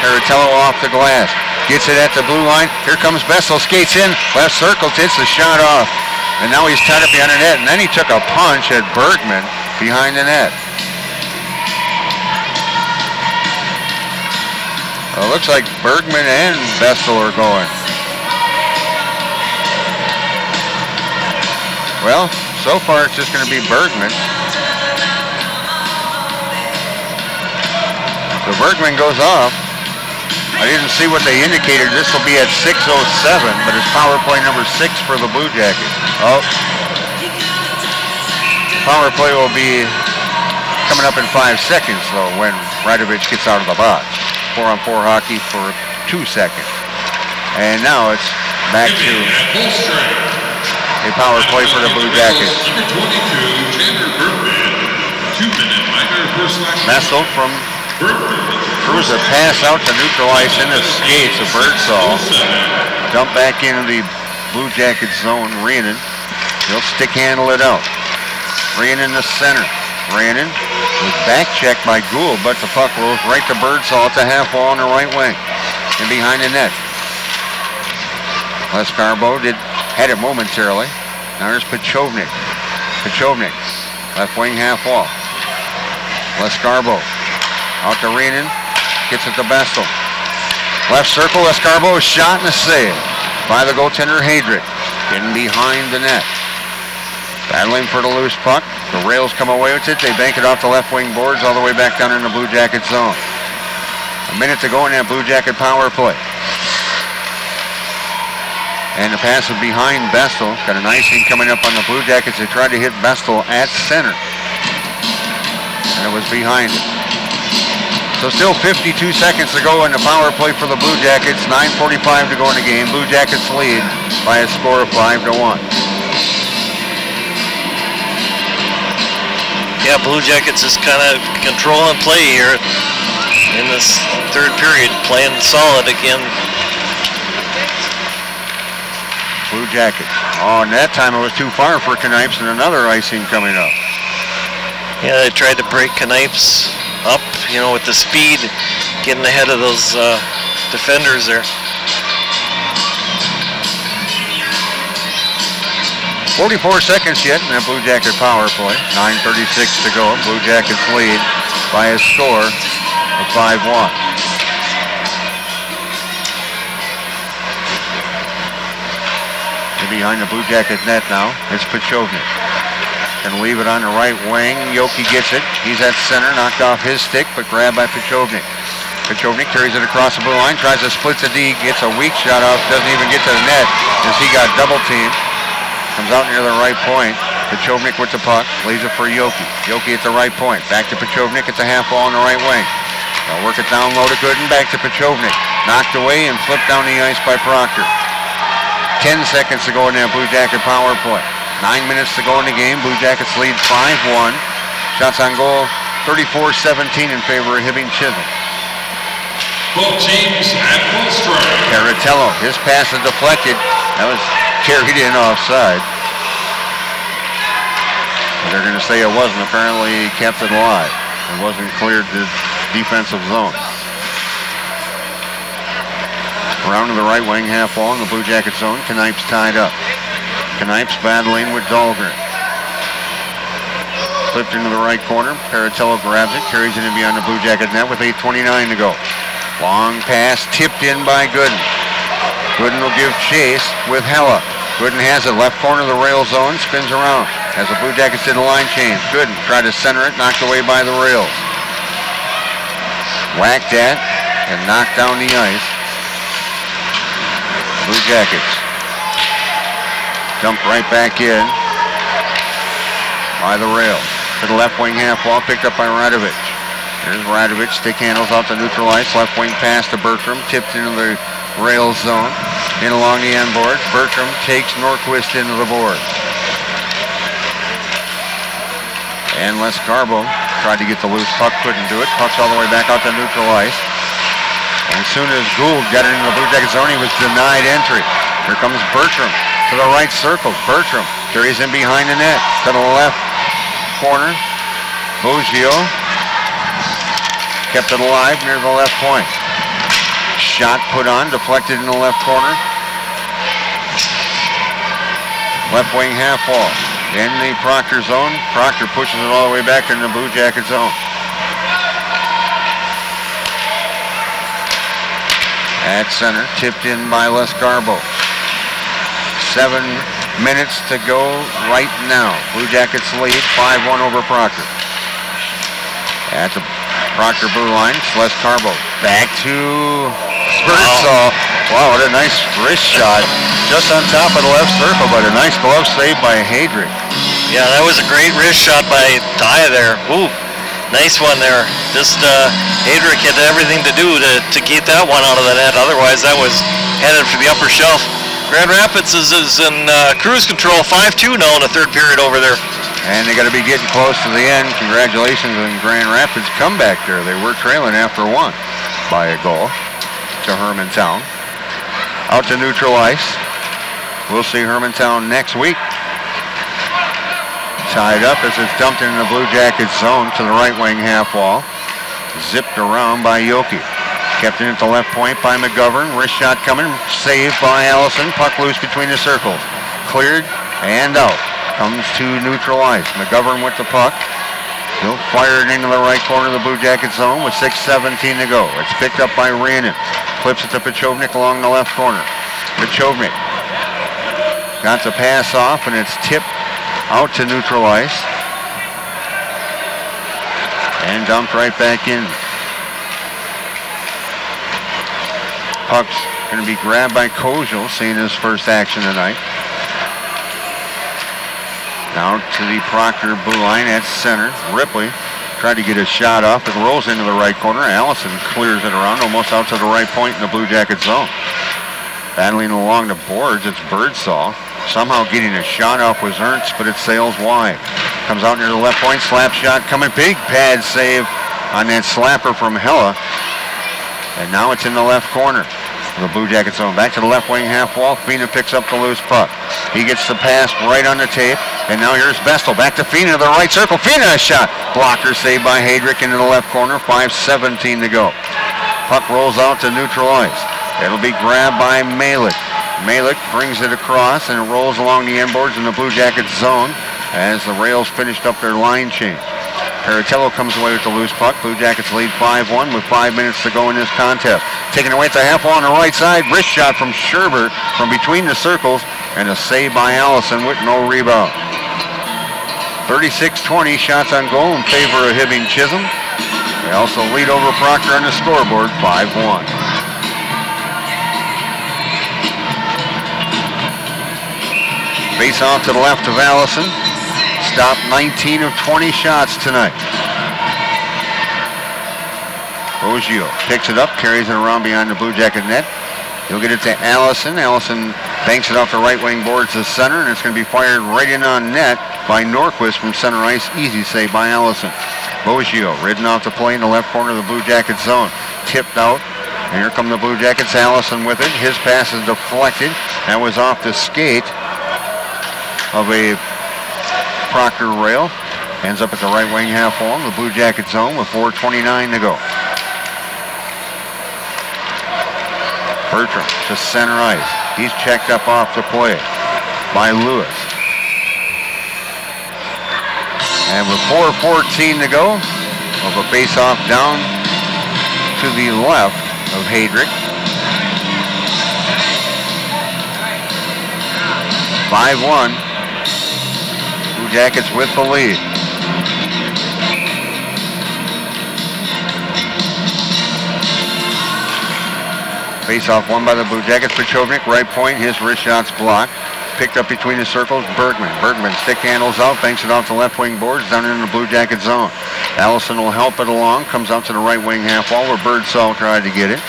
Paratello off the glass. Gets it at the blue line. Here comes Bessel. Skates in. Left circle. Hits the shot off. And now he's tied up behind the net. And then he took a punch at Bergman behind the net. Well, it looks like Bergman and Bessel are going. Well, so far it's just going to be Bergman. So Bergman goes off. I didn't see what they indicated. This will be at 6:07, but it's power play number 6 for the Blue Jackets. Oh. Power play will be coming up in 5 seconds, though, when Radovich gets out of the box. 4-on-4 hockey for 2 seconds. And now it's back to a power play for the Blue Jackets. Messel from throws a pass out to neutral ice in the skates of Birdsall. Dump back into the Blue Jackets zone. Rhiannon. He'll stick handle it out. Rhiannon the center. Rhiannon was back checked by Gould, but the puck rolls right to Birdsall at the half wall on the right wing and behind the net. Lescarbo had it momentarily. Now there's Pachovnik. Pachovnik, left wing half wall. Lescarbo out to Rhiannon, gets it to Bestel. Left circle, Lescarbo, a shot and a save by the goaltender Heydrich. Getting behind the net. Battling for the loose puck. The Rails come away with it. They bank it off the left wing boards all the way back down in the Blue Jacket zone. A minute to go in that Blue Jacket power play. And the pass is behind Bestel. Got an icing coming up on the Blue Jackets. They tried to hit Bestel at center. And it was behind him. So still 52 seconds to go in the power play for the Blue Jackets. 9:45 to go in the game. Blue Jackets lead by a score of 5-1. Yeah, Blue Jackets is kind of control and play here in this third period, playing solid again. Blue Jackets. Oh, and that time it was too far for Knipes, and another icing coming up. Yeah, they tried to break Knipes up, you know, with the speed, getting ahead of those defenders there. 44 seconds yet in that Blue Jacket power play. 9:36 to go. Blue Jackets lead by a score of 5-1. Behind the Blue Jacket net now, it's Pachovnik. Can leave it on the right wing. Yoki gets it. He's at center, knocked off his stick, but grabbed by Pachovnik. Pachovnik carries it across the blue line, tries to split the D, gets a weak shot off, doesn't even get to the net as he got double teamed. Comes out near the right point. Pachovnik with the puck, leaves it for Yoki. Yoki at the right point. Back to Pachovnik at the half wall on the right wing. They'll work it down low to Gooden, back to Pachovnik. Knocked away and flipped down the ice by Proctor. 10 seconds to go in that Blue Jacket power play. 9 minutes to go in the game. Blue Jackets lead 5-1. Shots on goal 34-17 in favor of Hibbing Chisholm. Both teams at full strike. Caratello, his pass is deflected. That was carried in offside. But they're going to say it wasn't. Apparently he kept it alive. It wasn't cleared the defensive zone. Around to the right wing half wall in the Blue Jacket zone. Knipes tied up. Knipes battling with Dahlgren. Flipped into the right corner. Caratello grabs it, carries it in beyond the Blue Jacket net with 8:29 to go. Long pass tipped in by Gooden. Gooden will give chase with Hella. Gooden has it, left corner of the rail zone, spins around as the Blue Jackets did a line change. Gooden tried to center it, knocked away by the rails. Whacked at and knocked down the ice. Blue Jackets dumped right back in by the rail. To the left wing half wall, picked up by Radovich. There's Radovich, stick handles out to neutral ice. Left wing pass to Bertram, tipped into the rail zone. In along the end boards. Bertram takes Norquist into the board. And Lescarbo tried to get the loose puck, couldn't do it. Puck's all the way back out to neutral ice. And as soon as Gould got it in the Blue Jacket zone, he was denied entry. Here comes Bertram to the right circle. Bertram carries in behind the net to the left corner. Bozio kept it alive near the left point. Shot put on, deflected in the left corner. Left wing half wall. In the Proctor zone. Proctor pushes it all the way back in the Blue Jacket zone. At center, tipped in by Lescarbo. minutes to go right now. Blue Jackets lead 5-1 over Proctor. At the Proctor blue line, Celeste Carbo back to Birdsall. Wow, what a nice wrist shot. Just on top of the left circle, but a nice glove save by Hadrick. Yeah, that was a great wrist shot by Taya there. Ooh, nice one there. Just Hadrick had everything to do to get that one out of the net. Otherwise, that was headed for the upper shelf. Grand Rapids is in cruise control, 5-2 now in the third period over there. And they got to be getting close to the end. Congratulations on Grand Rapids comeback there. They were trailing after one by a goal to Hermantown. Out to neutral ice. We'll see Hermantown next week. Tied up as it's dumped into the Blue Jackets zone to the right wing half wall. Zipped around by Yoki. Kept in at the left point by McGovern. Wrist shot coming. Saved by Allison. Puck loose between the circles. Cleared and out. Comes to neutral ice. McGovern with the puck. He'll fire it into the right corner of the Blue Jacket zone with 6:17 to go. It's picked up by Randon. Clips it to Pechovnik along the left corner. Pechovnik got the pass off, and it's tipped out to neutral ice. And dumped right back in. Puck's going to be grabbed by Kozel, seeing his first action tonight. Now to the Proctor blue line at center. Ripley tried to get a shot off. It rolls into the right corner. Allison clears it around, almost out to the right point in the Blue Jacket zone. Battling along the boards, it's Birdsall. Somehow getting a shot off was Ernst, but it sails wide. Comes out near the left point, slap shot coming. Big pad save on that slapper from Hella. And now it's in the left corner. The Blue Jacket zone. Back to the left wing half wall. Fina picks up the loose puck. He gets the pass right on the tape. And now here's Bestel. Back to Fina to the right circle. Fina a shot. Blocker saved by Hadrick into the left corner. 5:17 to go. Puck rolls out to neutral ice. It'll be grabbed by Malik. Malik brings it across and it rolls along the end boards in the Blue Jacket zone as the Rails finished up their line change. Paratello comes away with the loose puck. Blue Jackets lead 5-1 with 5 minutes to go in this contest. Taken away at the half wall on the right side. Wrist shot from Sherbert from between the circles and a save by Allison with no rebound. 36-20 shots on goal in favor of Hibbing Chisholm. They also lead over Proctor on the scoreboard 5-1. Face off to the left of Allison. Stopped 19 of 20 shots tonight. Oggio picks it up, carries it around behind the Blue Jacket net. He'll get it to Allison. Allison banks it off the right wing boards to center, and it's going to be fired right in on net by Norquist from center ice. Easy save by Allison. Oggio ridden off the play in the left corner of the Blue Jacket zone. Tipped out, and here come the Blue Jackets. Allison with it. His pass is deflected. That was off the skate of a Proctor rail. Ends up at the right wing half wall in the Blue Jacket zone with 4:29 to go. Bertram to center ice. He's checked up off the play by Lewis. And with 4:14 to go, of a face-off down to the left of Hadrick. 5-1. Blue Jackets with the lead. Face-off won by the Blue Jackets. Pechovnik, right point. His wrist shot's blocked. Picked up between the circles. Bergman. Bergman stick handles out. Banks it off the left wing boards down into the Blue Jacket zone. Allison will help it along. Comes out to the right wing half wall where Birdsall tried to get it.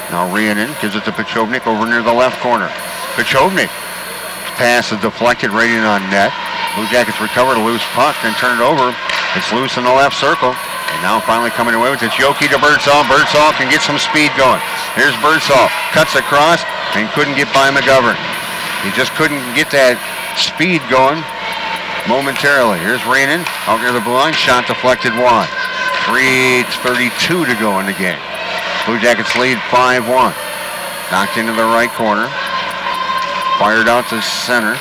Now Rhiannon gives it to Pechovnik over near the left corner. Pechovnik. Pass is deflected right in on net. Blue Jackets recovered a loose puck and turn it over. It's loose in the left circle. And now finally coming away with it, Yoki to Birdsall. Birdsall can get some speed going. Here's Birdsall. Cuts across and couldn't get by McGovern. He just couldn't get that speed going momentarily. Here's Rhiannon out near the blue line. Shot deflected wide. 3:32 to go in the game. Blue Jackets lead 5-1. Knocked into the right corner. Fired out to center.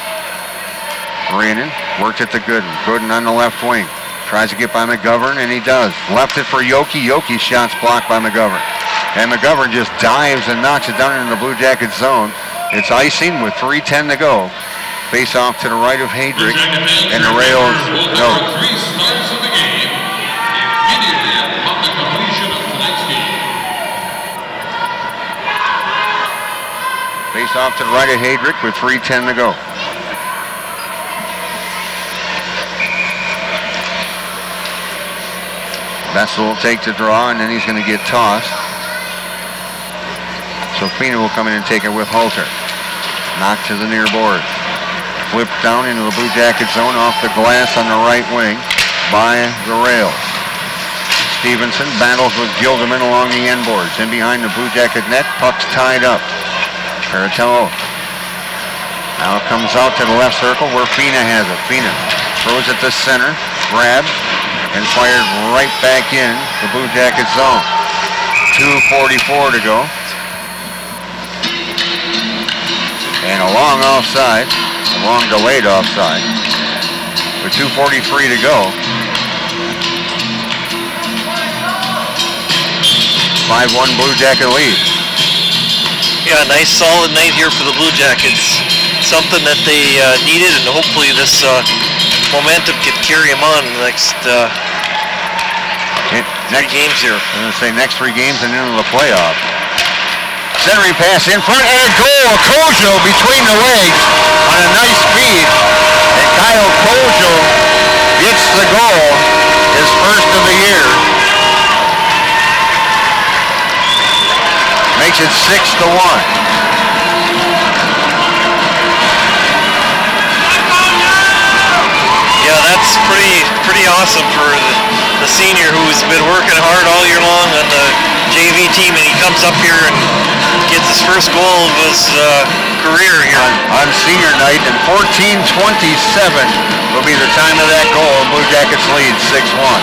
Rhiannon worked it to Gooden. Gooden on the left wing. Tries to get by McGovern, and he does. Left it for Yoki. Yoki's shot's blocked by McGovern. And McGovern just dives and knocks it down into the Blue Jacket zone. It's icing with 3:10 to go. Face off to the right of Hadrick, and the rails, no. 3 stars of the game immediately upon the completion of tonight's game. Face off to the right of Hadrick with 3:10 to go. Vessel will take the draw, and then he's going to get tossed. So Fina will come in and take it with Halter. Knocked to the near board. Flipped down into the Blue Jacket zone off the glass on the right wing by the rails. Stevenson battles with Gilderman along the end boards. In behind the Blue Jacket net, puck's tied up. Paratello now comes out to the left circle where Fina has it. Fina throws it to center, grabbed, and fired right back in the Blue Jacket zone. 2:44 to go. And a long offside, a long delayed offside. With 2:43 to go. 5-1 Blue Jacket lead. Yeah, nice solid night here for the Blue Jackets. Something that they needed, and hopefully this momentum can carry them on the next 3 games here. I'm going to say next 3 games and into the playoff. Centering pass in front and a goal. Kojo between the legs on a nice feed. And Kyle Kojo gets the goal, his first of the year. Makes it 6-1. Yeah, that's pretty awesome for the senior who's been working hard all year long on the JV team, and he comes up here and gets his first goal of his career here. On senior night, and 14:27 will be the time of that goal. Blue Jackets lead 6-1.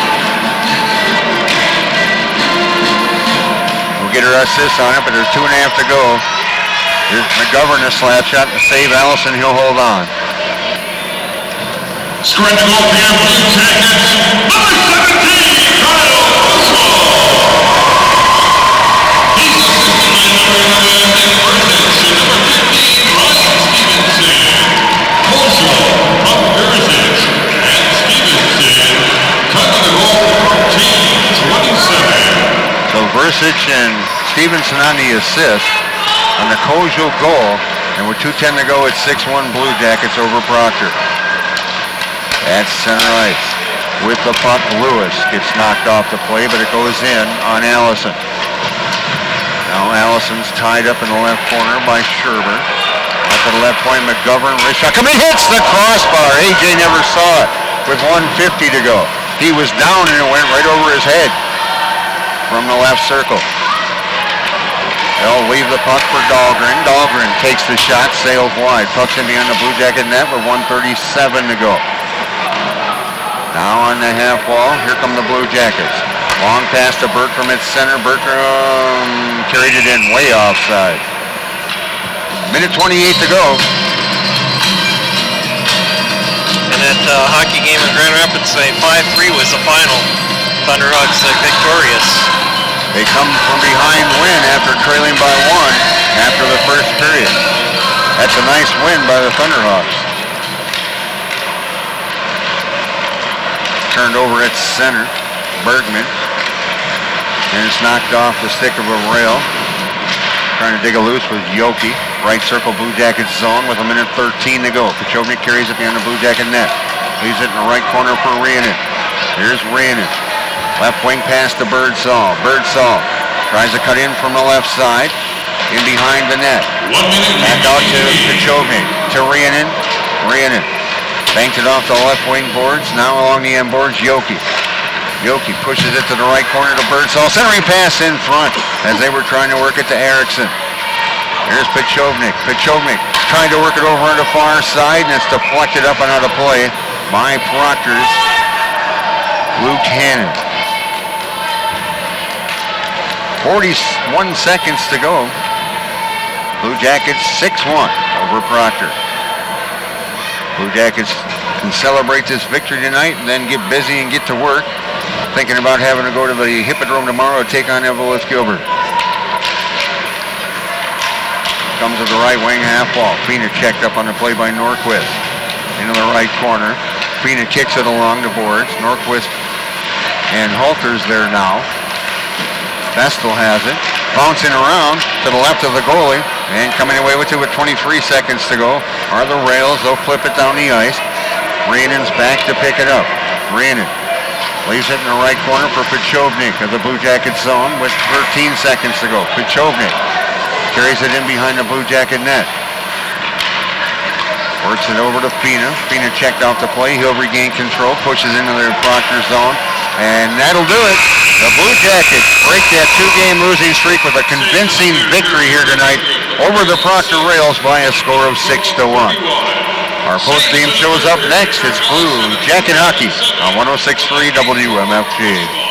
We'll get her assist on it, but there's 2.5 to go. Here's McGovern, a slap shot to save Allison. He'll hold on. Scoring the goal for your Blue Jackets, number 17, Kyle Kojo. He's assisted by number 11, Nick Burns, and number 15, Ryan Stevenson. Kojo from Burns and Stevenson cut the goal 14-27. So Versich and Stevenson on the assist on the Kojo goal, and with 2:10 to go, it's 6-1 Blue Jackets over Proctor. At center ice. With the puck, Lewis gets knocked off the play, but it goes in on Allison. Now Allison's tied up in the left corner by Sherber. Up at the left point, McGovern, wrist shot. Come in, hits the crossbar. AJ never saw it with 1:50 to go. He was down and it went right over his head from the left circle. They'll leave the puck for Dahlgren. Dahlgren takes the shot, sails wide. Puck's in behind the Blue Jacket net with 1:37 to go. Now on the half wall, here come the Blue Jackets. Long pass to Bertram at center. Bertram carried it in way offside. Minute 28 to go. And that hockey game in Grand Rapids, 5-3 was the final. Thunderhawks victorious. They come from behind win after trailing by 1 after the first period. That's a nice win by the Thunderhawks. Turned over at center, Bergman, and it's knocked off the stick of a rail. Trying to dig a loose with Yoki. Right circle Blue Jackets zone with 1:13 to go. Pachovnik carries it behind the Blue Jacket net. Leaves it in the right corner for Rhiannon. Here's Rhiannon. Left wing pass to Birdsall. Birdsall tries to cut in from the left side. In behind the net. Back out to Pachovnik. To Rhiannon. Rhiannon. Banked it off the left wing boards. Now along the end boards, Yoki. Yoki pushes it to the right corner to Birdsall. Centering pass in front as they were trying to work it to Erickson. Here's Pachovnik. Pachovnik trying to work it over on the far side, and it's deflected up and out of play by Proctor's Luke Hannon. 41 seconds to go. Blue Jackets 6-1 over Proctor. Blue Jackets can celebrate this victory tonight and then get busy and get to work. Thinking about having to go to the Hippodrome tomorrow to take on Evelyn Gilbert. Comes to the right wing, half wall. Pina checked up on the play by Norquist. Into the right corner. Pina kicks it along the boards. Norquist and Halter's there now. Vestal has it. Bouncing around to the left of the goalie. And coming away with it with 23 seconds to go are the Rails. They'll flip it down the ice. Rannon's back to pick it up. Rannon leaves it in the right corner for Pichovnik of the Blue Jacket zone with 13 seconds to go. Pichovnik carries it in behind the Blue Jacket net. Works it over to Pina. Pina checked out the play. He'll regain control. Pushes into their Proctor zone. And that'll do it. The Blue Jackets break that 2-game losing streak with a convincing victory here tonight over the Proctor Rails by a score of 6-1. Our post-game show is up next. It's Blue Jacket Hockey on 106.3 WMFG.